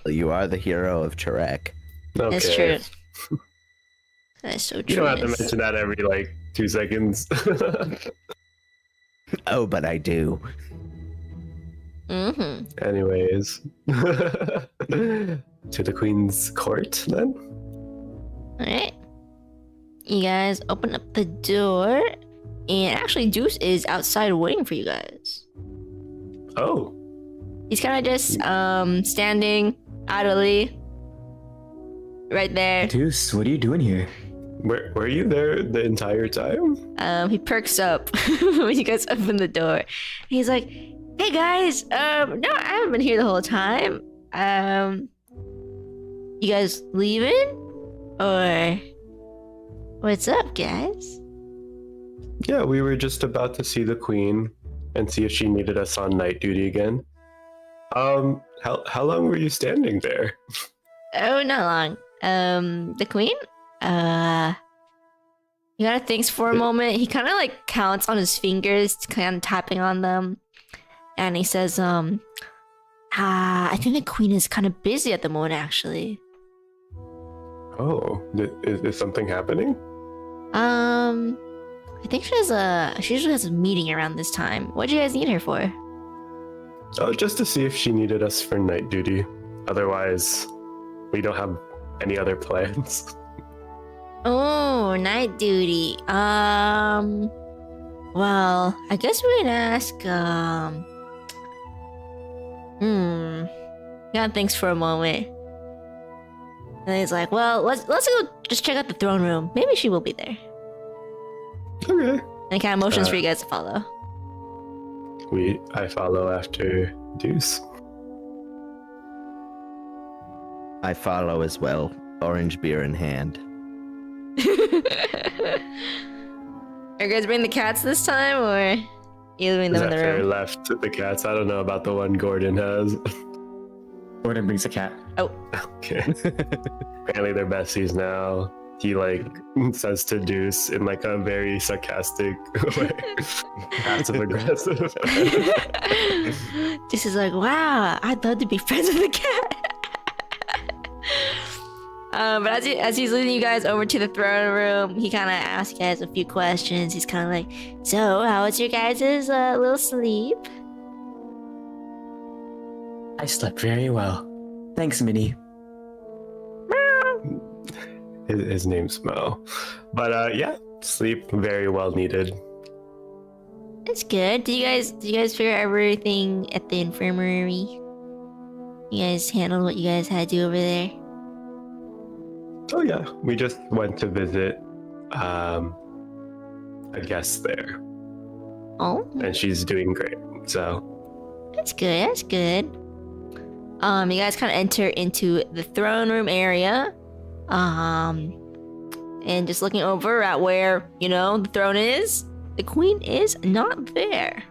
You are the hero of Chirek. Okay. That's true. That's so true. You don't have to mention that every like 2 seconds. Oh, but I do. Mm-hmm. Anyways. To the queen's court then? Alright. You guys open up the door. And actually, Deuce is outside waiting for you guys. Oh. He's kind of just standing idly right there. Deuce, what are you doing here? Were you there the entire time? He perks up when you guys open the door. He's like, "Hey guys, no, I haven't been here the whole time. You guys leaving, or what's up, guys?" Yeah, we were just about to see the queen and see if she needed us on night duty again. How long were you standing there? Oh, not long. The queen? He kind of thinks for a moment. He kind of like counts on his fingers, kind of tapping on them. And he says, I think the queen is kind of busy at the moment, actually. Oh, is something happening? I think she usually has a meeting around this time. What do you guys need her for? Oh, just to see if she needed us for night duty. Otherwise, we don't have any other plans. Oh, night duty. Well, I guess we can ask, Yeah, thanks for a moment. And he's like, well, let's go just check out the throne room. Maybe she will be there. Okay. And he kind of motions for you guys to follow. I follow after Deuce. I follow as well, orange beer in hand. Are you guys bringing the cats this time, or you leaving them in the Zephyr room? left the cats. I don't know about the one Gordon has. Gordon brings a cat. Oh, Okay. Apparently they're besties now. he like says to Deuce in like a very sarcastic way, passive aggressive. This is like, wow, I'd love to be friends with a cat. But as he's leading you guys over to the throne room, he kind of asks you guys a few questions. He's kind of like, so how was your guys' little sleep? I slept very well. Thanks, Minnie. His name's Mo, but yeah, sleep very well needed. That's good. Did you guys figure out everything at the infirmary? You guys handled what you guys had to do over there? Oh yeah, we just went to visit a guest there, Oh, and she's doing great. So that's good. That's good. You guys kind of enter into the throne room area. And just looking over at where, the throne is, the queen is not there.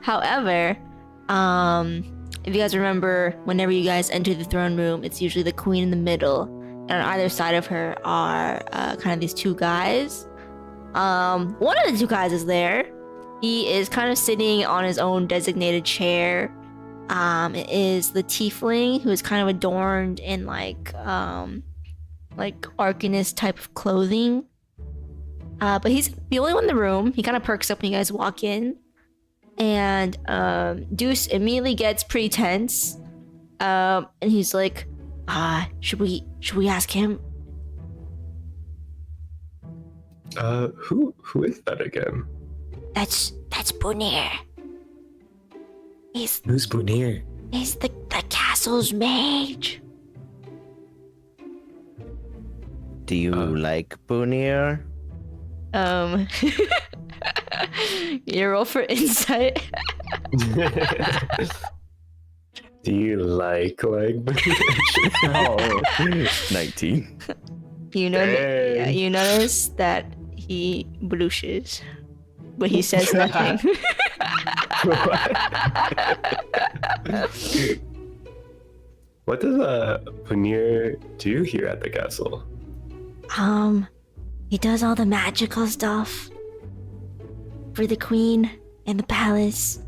However, if you guys remember, whenever you guys enter the throne room, it's usually the queen in the middle, and on either side of her are kind of these two guys. One of the two guys is there. He is kind of sitting on his own designated chair. It is the tiefling, who is kind of adorned in like Arcanist type of clothing. But he's the only one in the room. He kind of perks up when you guys walk in. And Deuce immediately gets pretty tense. And he's like, should we ask him? who is that again? That's Bonnier. Who's Bonnier? He's the castle's mage. Do you like Bonnier? You roll for insight. Do you like Oh, 19. You notice that he blushes, but he says nothing. What does Paneer do here at the castle? He does all the magical stuff for the queen and the palace.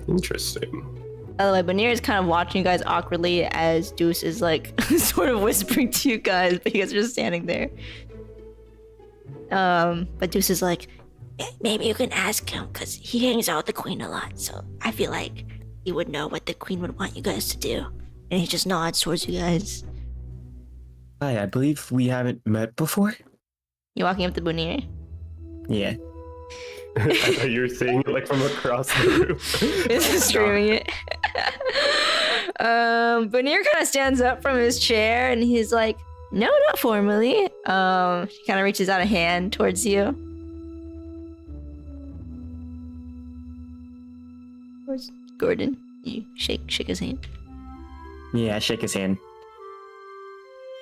Interesting. By the way, Bonnier is kind of watching you guys awkwardly as Deuce is like sort of whispering to you guys, but you guys are just standing there. But Deuce is like, maybe you can ask him because he hangs out with the queen a lot, so I feel like he would know what the queen would want you guys to do. And he just nods towards you guys. hi, I believe we haven't met before. You walking up to Bonnier? Yeah. I thought you were saying it like from across the room. Is streaming it. Bonnier kind of stands up from his chair and he's like, no, not formally. He kind of reaches out a hand towards you. Where's Gordon? You shake his hand. Yeah, I shake his hand.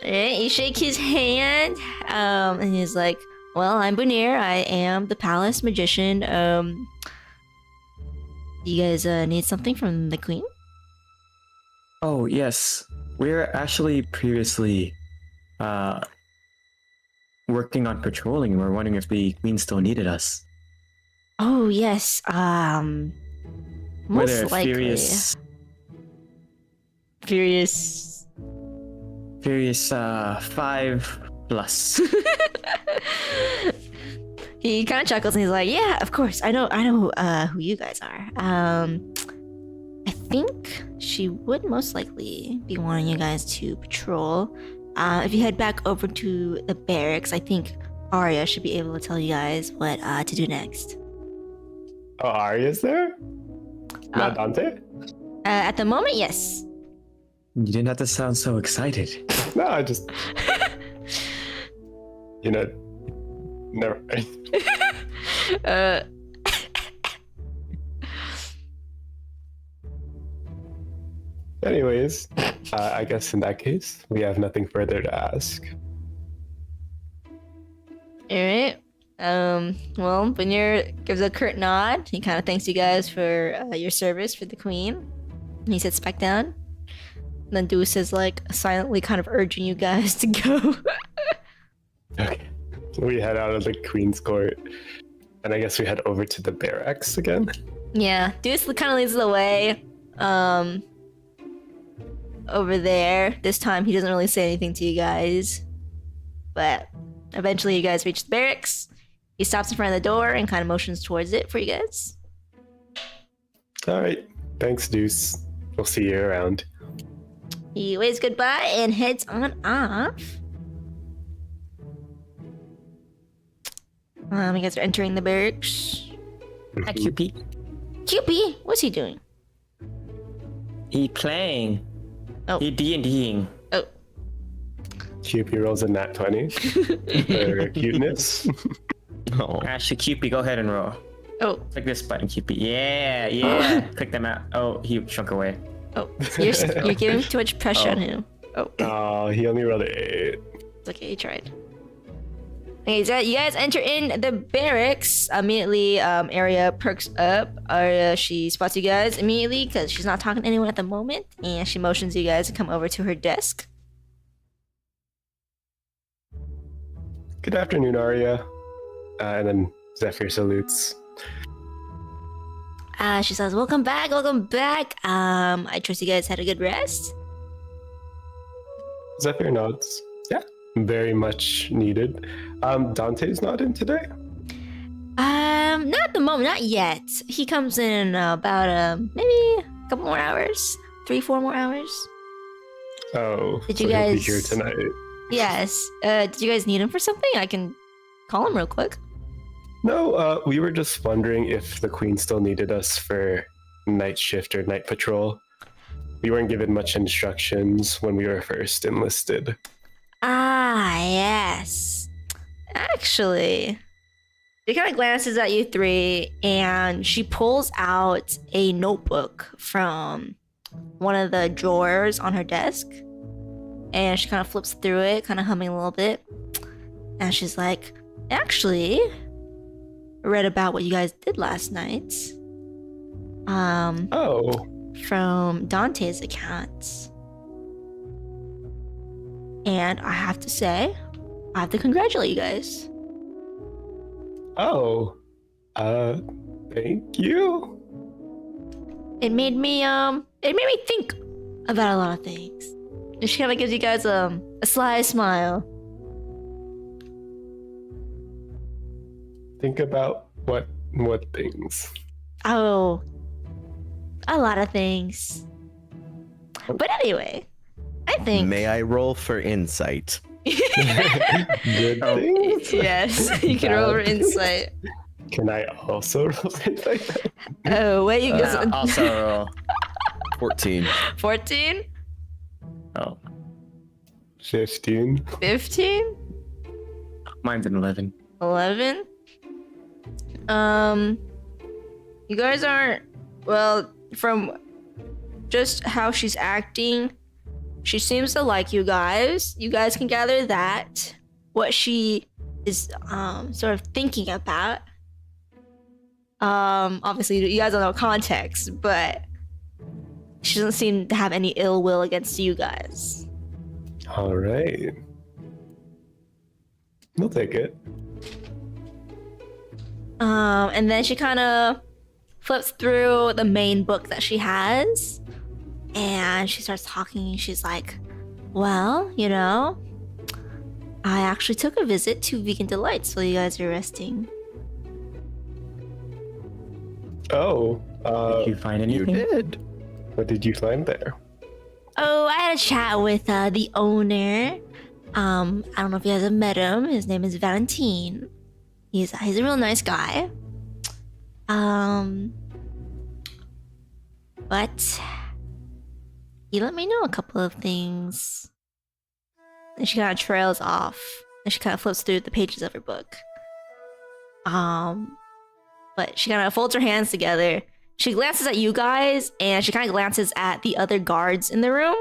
Alright, you shake his hand, and he's like, well, I'm Bonnier. I am the palace magician. You guys need something from the queen? Oh, yes. We're actually previously working on patrolling. We're wondering if the queen still needed us. Oh, yes. We're Most the likely. Furious. 5+. He kind of chuckles and he's like, yeah, of course. I know who you guys are. I think she would most likely be wanting you guys to patrol. If you head back over to the barracks, I think Arya should be able to tell you guys what to do next. Oh, Arya's there? Not Dante? At the moment, yes. You didn't have to sound so excited. No, I just... never mind. Anyways, I guess in that case, we have nothing further to ask. Alright. Well, Bonnier gives a curt nod. He kind of thanks you guys for your service for the queen. And he sits back down. And then Deuce is like silently kind of urging you guys to go. Okay. We head out of the Queen's Court, and I guess we head over to the barracks again. Yeah, Deuce kind of leads the way. Over there. This time he doesn't really say anything to you guys. But eventually you guys reach the barracks. He stops in front of the door and kind of motions towards it for you guys. All right. Thanks, Deuce. We'll see you around. He waves goodbye and heads on off. You guys are entering the barracks. Hi, Cupid. Cupid, what's he doing? He playing. Oh. He D&Ding. Oh, Cupid rolls a nat 20 for cuteness. Oh. Actually, Cupid, go ahead and roll. oh, Click this button, Cupid. Yeah. Click them out. Oh, he shrunk away. oh. You're giving too much pressure on him. Oh, Oh, he only rolled an 8. it's okay, he tried. Okay, so you guys enter in the barracks. Immediately, Arya perks up. Arya, she spots you guys immediately because she's not talking to anyone at the moment. And she motions you guys to come over to her desk. Good afternoon, Arya. And then Zephyr salutes. She says, welcome back, welcome back. I trust you guys had a good rest. Zephyr nods. Yeah, very much needed. Dante's not in today? Not at the moment, not yet. He comes in about maybe a couple more hours. 3-4 more hours. Oh, Did so you he'll be guys- here tonight. Yes. Did you guys need him for something? I can call him real quick. No, we were just wondering if the Queen still needed us for night shift or night patrol. We weren't given much instructions when we were first enlisted. Ah, yes. Actually, she kind of glances at you three and she pulls out a notebook from one of the drawers on her desk. And she kind of flips through it, kind of humming a little bit. And she's like, actually, I read about what you guys did last night. Oh, From Dante's accounts. And I have to say, I have to congratulate you guys. oh, thank you. It made me think about a lot of things. And she kind of gives you guys a sly smile. Think about what things? Oh, a lot of things. But anyway, I think May I roll for insight? Good things? yes, you can roll for insight. Can I also roll things like that? Oh, wait, you guys Also roll. 14. 14, Oh, 15. 15, mine's an 11. 11. You guys aren't, well, from just how she's acting, she seems to like you guys. You guys can gather that what she is sort of thinking about. Obviously you guys don't know context, but she doesn't seem to have any ill will against you guys. All right. We'll take it. And then she kind of flips through the main book that she has, and she starts talking. She's like, well, you know, I actually took a visit to Vegan Delights while you guys are resting. Oh, Did you find You anything? did. what did you find there? Oh, I had a chat with the owner. I don't know if you guys have met him. His name is Valentine. He's a real nice guy. But he let me know a couple of things. And she kind of trails off, and she kind of flips through the pages of her book. But she kind of folds her hands together. She glances at you guys, and she kind of glances at the other guards in the room,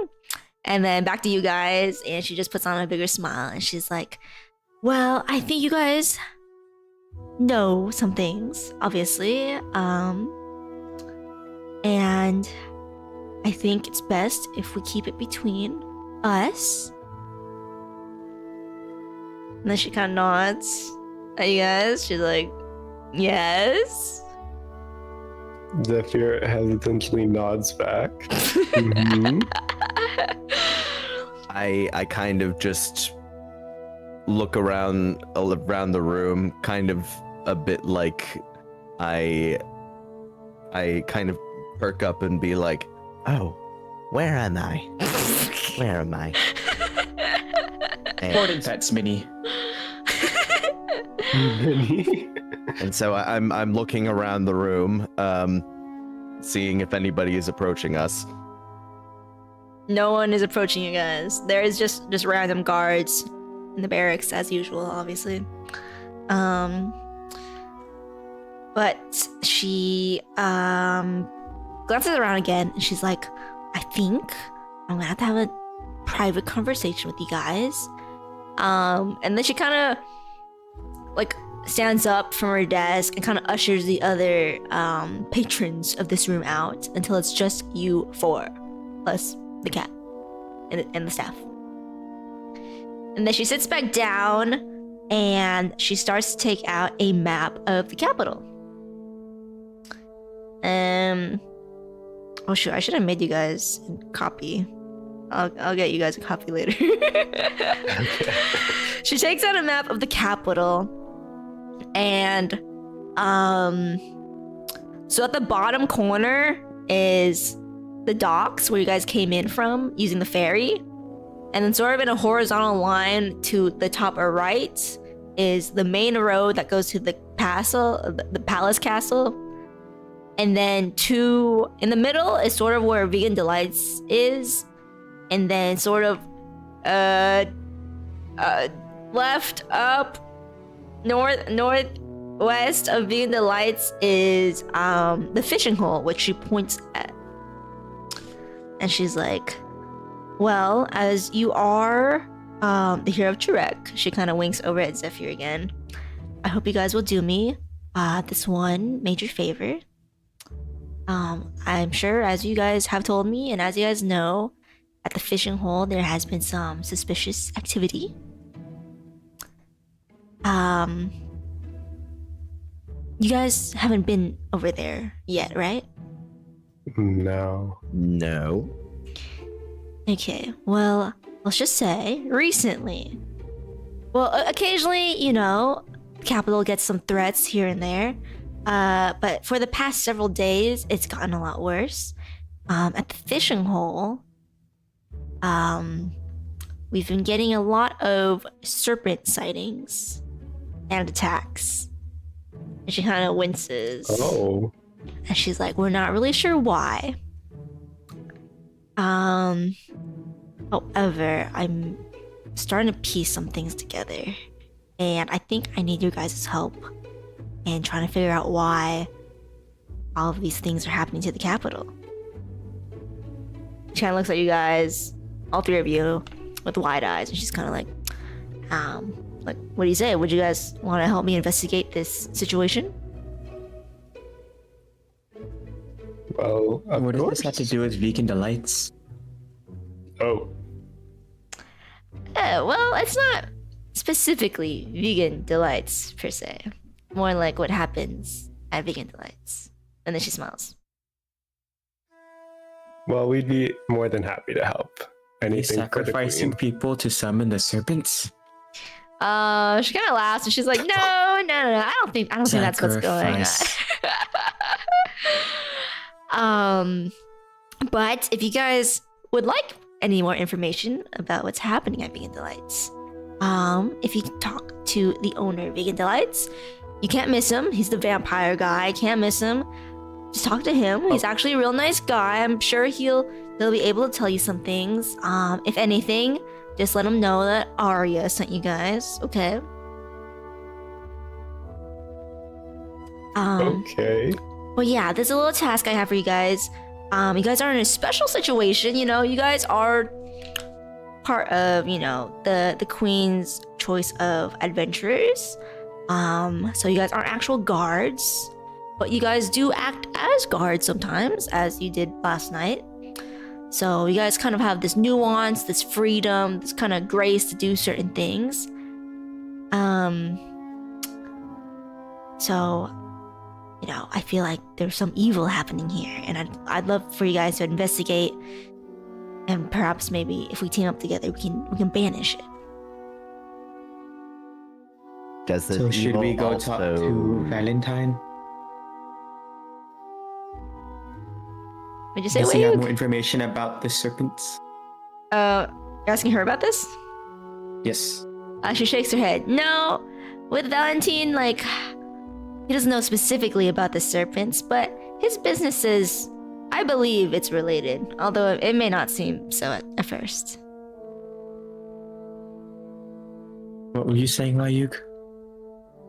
and then back to you guys, and she just puts on a bigger smile, and she's like, well, I think you guys know some things, obviously. And I think it's best if we keep it between us. And then she kind of nods at you guys. She's like, yes. Zephyr hesitantly nods back. Mhm. I kind of just look around the room, kind of a bit like I kind of perk up and be like, Oh, where am I? Where am I? Gordon pets Minnie. and so I'm looking around the room, seeing if anybody is approaching us. No one is approaching you guys. There is just random guards in the barracks as usual, obviously. But she glances around again and she's like, I think I'm gonna have to have a private conversation with you guys. And then she kind of like stands up from her desk and kind of ushers the other patrons of this room out until it's just you four plus the cat and the staff. And then she sits back down and she starts to take out a map of the capital. Oh shoot, I should have made you guys a copy. I'll get you guys a copy later. Okay. She takes out a map of the capital, and so at the bottom corner is the docks where you guys came in from using the ferry, and then sort of in a horizontal line to the top or right is the main road that goes to the palace castle. And then in the middle is sort of where Vegan Delights is. And then sort of left up northwest of Vegan Delights is the fishing hole, which she points at. And she's like, well, as you are the hero of Turek, she kind of winks over at Zephyr again. I hope you guys will do me this one major favor. I'm sure, as you guys have told me, and as you guys know, at the fishing hole there has been some suspicious activity. You guys haven't been over there yet, right? No. No. Okay, well, let's just say recently. Well, occasionally, you know, Capital gets some threats here and there. But for the past several days, it's gotten a lot worse. At the fishing hole, we've been getting a lot of serpent sightings and attacks. And she kind of winces. Oh. And she's like, we're not really sure why. However, I'm starting to piece some things together. And I think I need your guys' help in trying to figure out why all of these things are happening to the capital. She kind of looks at you guys, all three of you, with wide eyes, and she's kind of like, what do you say? Would you guys want to help me investigate this situation? Well, of What does course. this have to do with Vegan Delights? Oh. Well, it's not specifically Vegan Delights per se. More like what happens at Vegan Delights. And then she smiles. Well, we'd be more than happy to help. Are they Anything for the sacrificing queen. people to summon the serpents? She kind of laughs and she's like, no. I don't think that's what's going on. But if you guys would like any more information about what's happening at Vegan Delights, if you talk to the owner of Vegan Delights, you can't miss him. He's the vampire guy. Can't miss him. Just talk to him. He's actually a real nice guy. I'm sure he'll be able to tell you some things. If anything, just let him know that Arya sent you guys. Okay. Okay. Well, yeah, there's a little task I have for you guys. You guys are in a special situation. You know, you guys are part of, you know, the queen's choice of adventurers. So you guys aren't actual guards, but you guys do act as guards sometimes, as you did last night. So you guys kind of have this nuance, this freedom, this kind of grace to do certain things. So, you know, I feel like there's some evil happening here, and I'd love for you guys to investigate, and perhaps maybe if we team up together, we can banish it. Does this So should we go talk to Valentine? Would you say, Does he have Wayuk? more information about the serpents? You're asking her about this? Yes. She shakes her head. No, with Valentine, like, he doesn't know specifically about the serpents, but his business is, I believe it's related, although it may not seem so at first. What were you saying, Wayuk?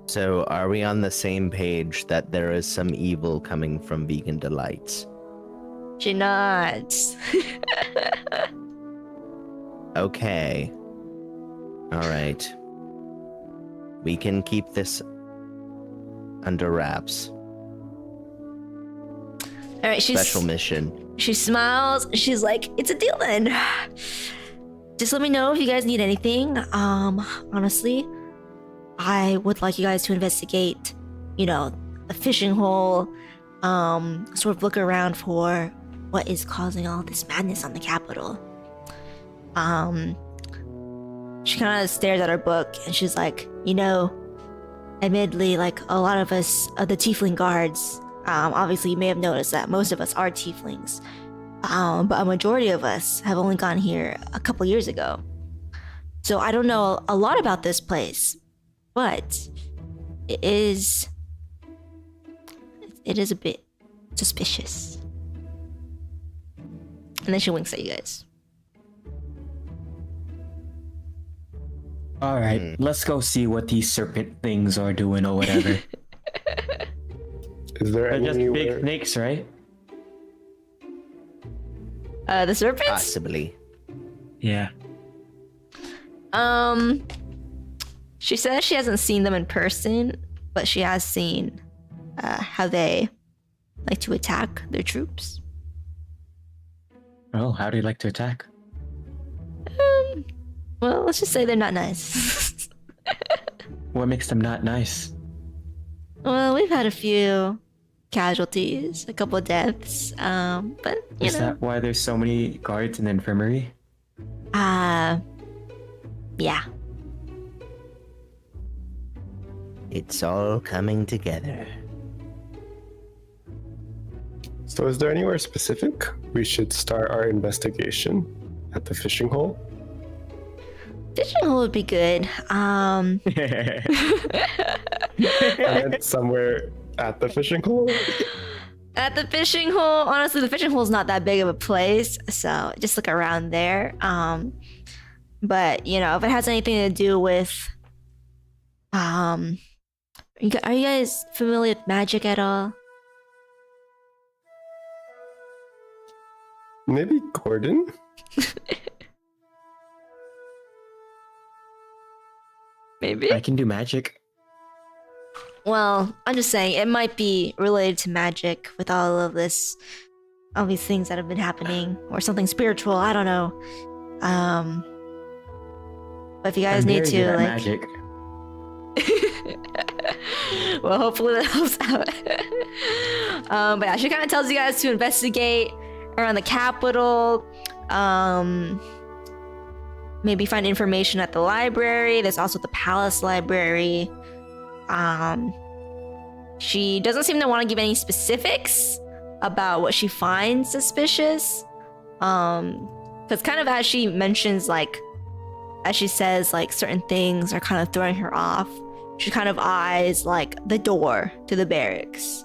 So, are we on the same page that there is some evil coming from Vegan Delights? She nods. Okay. All right. We can keep this under wraps. All right, Special mission. She smiles. She's like, "It's a deal then. Just let me know if you guys need anything. Honestly, I would like you guys to investigate, you know, the fishing hole. Sort of look around for what is causing all this madness on the Capitol." She kind of stares at her book and she's like, "You know, admittedly, like a lot of us, the tiefling guards, obviously you may have noticed that most of us are tieflings, but a majority of us have only gone here a couple years ago. So I don't know a lot about this place, but it is a bit suspicious." And then she winks at you guys. All right, let's go see what these serpent things are doing or whatever. Is there They're just anywhere... big snakes, right? The serpents? Possibly. Yeah. She says she hasn't seen them in person, but she has seen how they like to attack their troops. Oh, how do you like to attack? Well, let's just say they're not nice. What makes them not nice? Well, we've had a few casualties, a couple deaths, but you Is know. that why there's so many guards in the infirmary? Yeah. It's all coming together. So is there anywhere specific we should start our investigation? At the fishing hole? Fishing hole would be good. And somewhere at the fishing hole? At the fishing hole, honestly, the fishing hole is not that big of a place, so just look around there. But you know, if it has anything to do with, are you guys familiar with magic at all? Maybe Gordon? Maybe. I can do magic. Well, I'm just saying it might be related to magic with all of this, all these things that have been happening, or something spiritual. I don't know. But if you guys I'm need very to, good at like, magic. well, hopefully that helps out. But yeah, she kind of tells you guys to investigate around the Capitol. Maybe find information at the library. There's also the palace library. She doesn't seem to want to give any specifics about what she finds suspicious. Because kind of as she mentions, like, as she says, like, certain things are kind of throwing her off, she kind of eyes, like, the door to the barracks.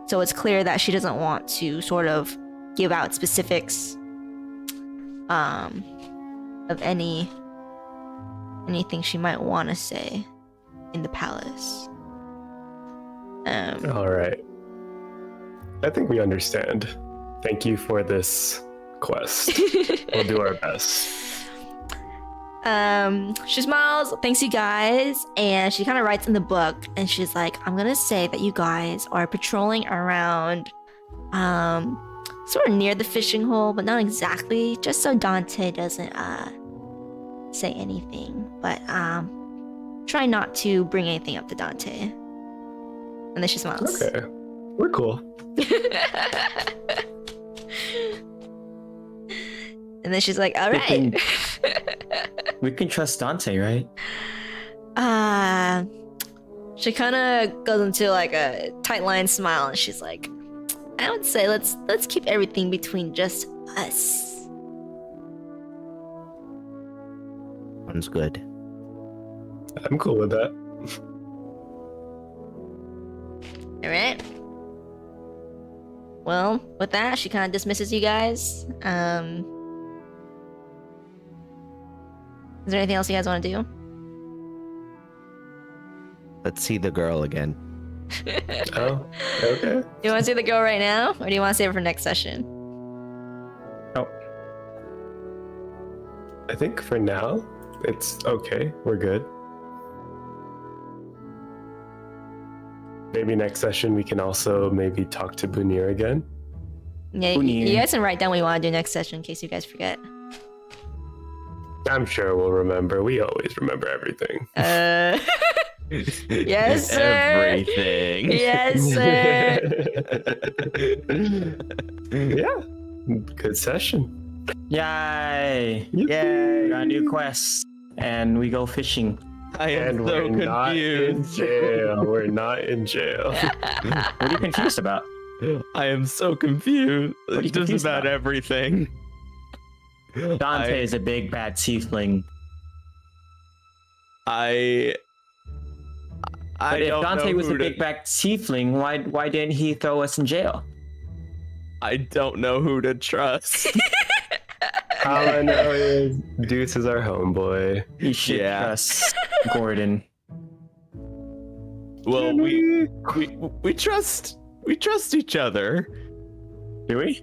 So it's clear that she doesn't want to sort of give out specifics of anything she might want to say in the palace. All right. I think we understand. Thank you for this quest. We'll do our best. She smiles, thanks you guys, and she kind of writes in the book, and she's like, "I'm gonna say that you guys are patrolling around sort of near the fishing hole, but not exactly, just so Dante doesn't say anything. But try not to bring anything up to Dante. And then she smiles. Okay, we're cool. And then she's like, all right. We can trust Dante, right? She kind of goes into like a tight line smile, and she's like, I would say let's keep everything between just us. Sounds good. I'm cool with that. All right. Well, with that, she kind of dismisses you guys. Is there anything else you guys want to do? Let's see the girl again. Oh, okay. You want to see the girl right now, or do you want to save it for next session? Oh, I think for now, it's okay. We're good. Maybe next session we can also maybe talk to Bunir again. Yeah, you guys can write down what you want to do next session in case you guys forget. I'm sure we'll remember. We always remember everything. Yes, sir. Everything. Yes, sir. Yeah. Good session. yay! Yay! We got a new quest, and we go fishing. I am And so we're not in confused. jail. We're not in jail. What are you confused about? I am so confused. are you Just confused about about? everything. Dante is a big bad tiefling. I But if don't Dante know was a who to- big bad tiefling, why didn't he throw us in jail? I don't know who to trust. All I know is Deuce is our homeboy. You should Yeah. trust Gordon. Well, we trust each other. Do we?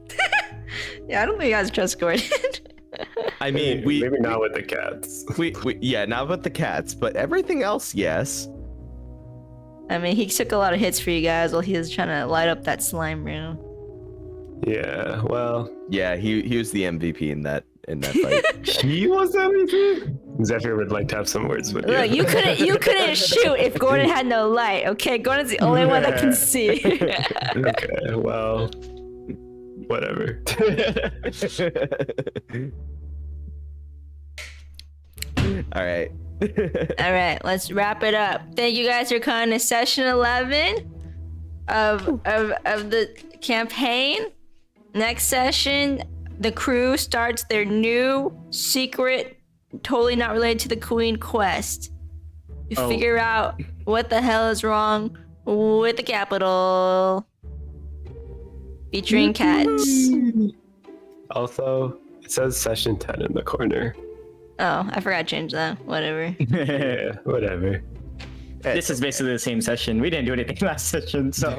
Yeah, I don't think you guys trust Gordon. I mean, maybe not with the cats. we yeah, not with the cats, but everything else, yes. I mean, he took a lot of hits for you guys while he was trying to light up that slime room. Yeah, well, Yeah, he was the MVP in that fight. he was MVP. Zephyr would like to have some words with you. Look, you couldn't shoot if Gordon had no light. Okay, Gordon's the only one that can see. Okay, well, whatever. All right. All right, let's wrap it up. Thank you guys for coming to session 11 of the campaign. Next session, the crew starts their new secret, totally not related to the Queen quest. You Oh. figure out what the hell is wrong with the capital. Featuring cats. Also, it says session 10 in the corner. Oh, I forgot to change that. Whatever. Yeah, whatever. This is basically the same session. We didn't do anything last session, so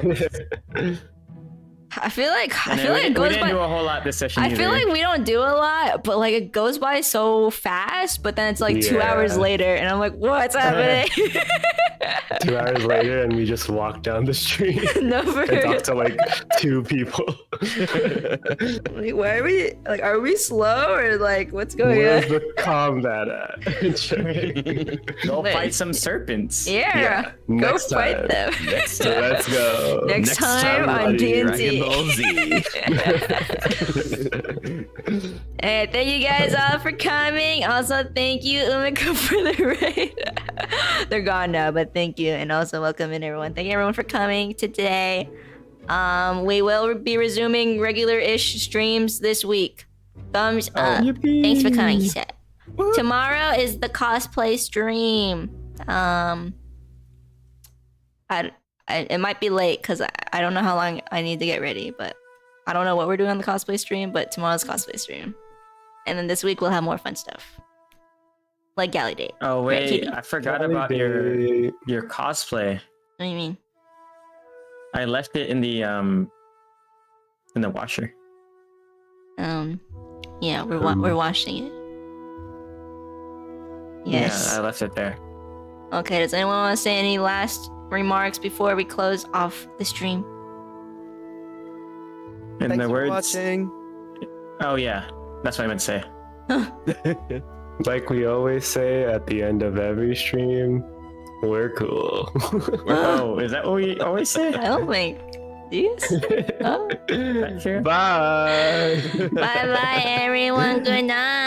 I feel like we it didn't goes do by. a whole lot this session. I feel either. like we don't do a lot, but like it goes by so fast. But then it's like 2 Yeah. hours later, and I'm like, what's happening? 2 hours later, and we just walk down the street No, for and real. talk to like 2 people. Like, why are we like? Are we slow or like what's going Where's on? the combat at? Go Wait. fight some serpents. Yeah, go next fight time. them. So let's go. Next time on buddy. D&D. Dragon Ball Z. Hey, thank you guys all for coming. Also, thank you, Umiko, for the raid. They're gone now, but thank you. And also, welcome in, everyone. Thank you, everyone, for coming today. We will be resuming regular-ish streams this week. Thumbs up. Thanks for coming, set. Tomorrow is the cosplay stream. It might be late because I don't know how long I need to get ready, but I don't know what we're doing on the cosplay stream, but tomorrow's cosplay stream. And then this week we'll have more fun stuff. Like Galley Date. Oh Right, wait, Kitty? I forgot Galley about Date. your cosplay. What do you mean? I left it in the washer. Yeah, we're washing it. Yes. Yeah, I left it there. Okay, does anyone want to say any last remarks before we close off the stream? In Thanks the for words. watching. Oh yeah, that's what I meant to say. Like we always say at the end of every stream, we're cool. Oh, is that what we always say? I don't think. Do you? Oh. Sure. Bye. Bye bye, everyone. Good night.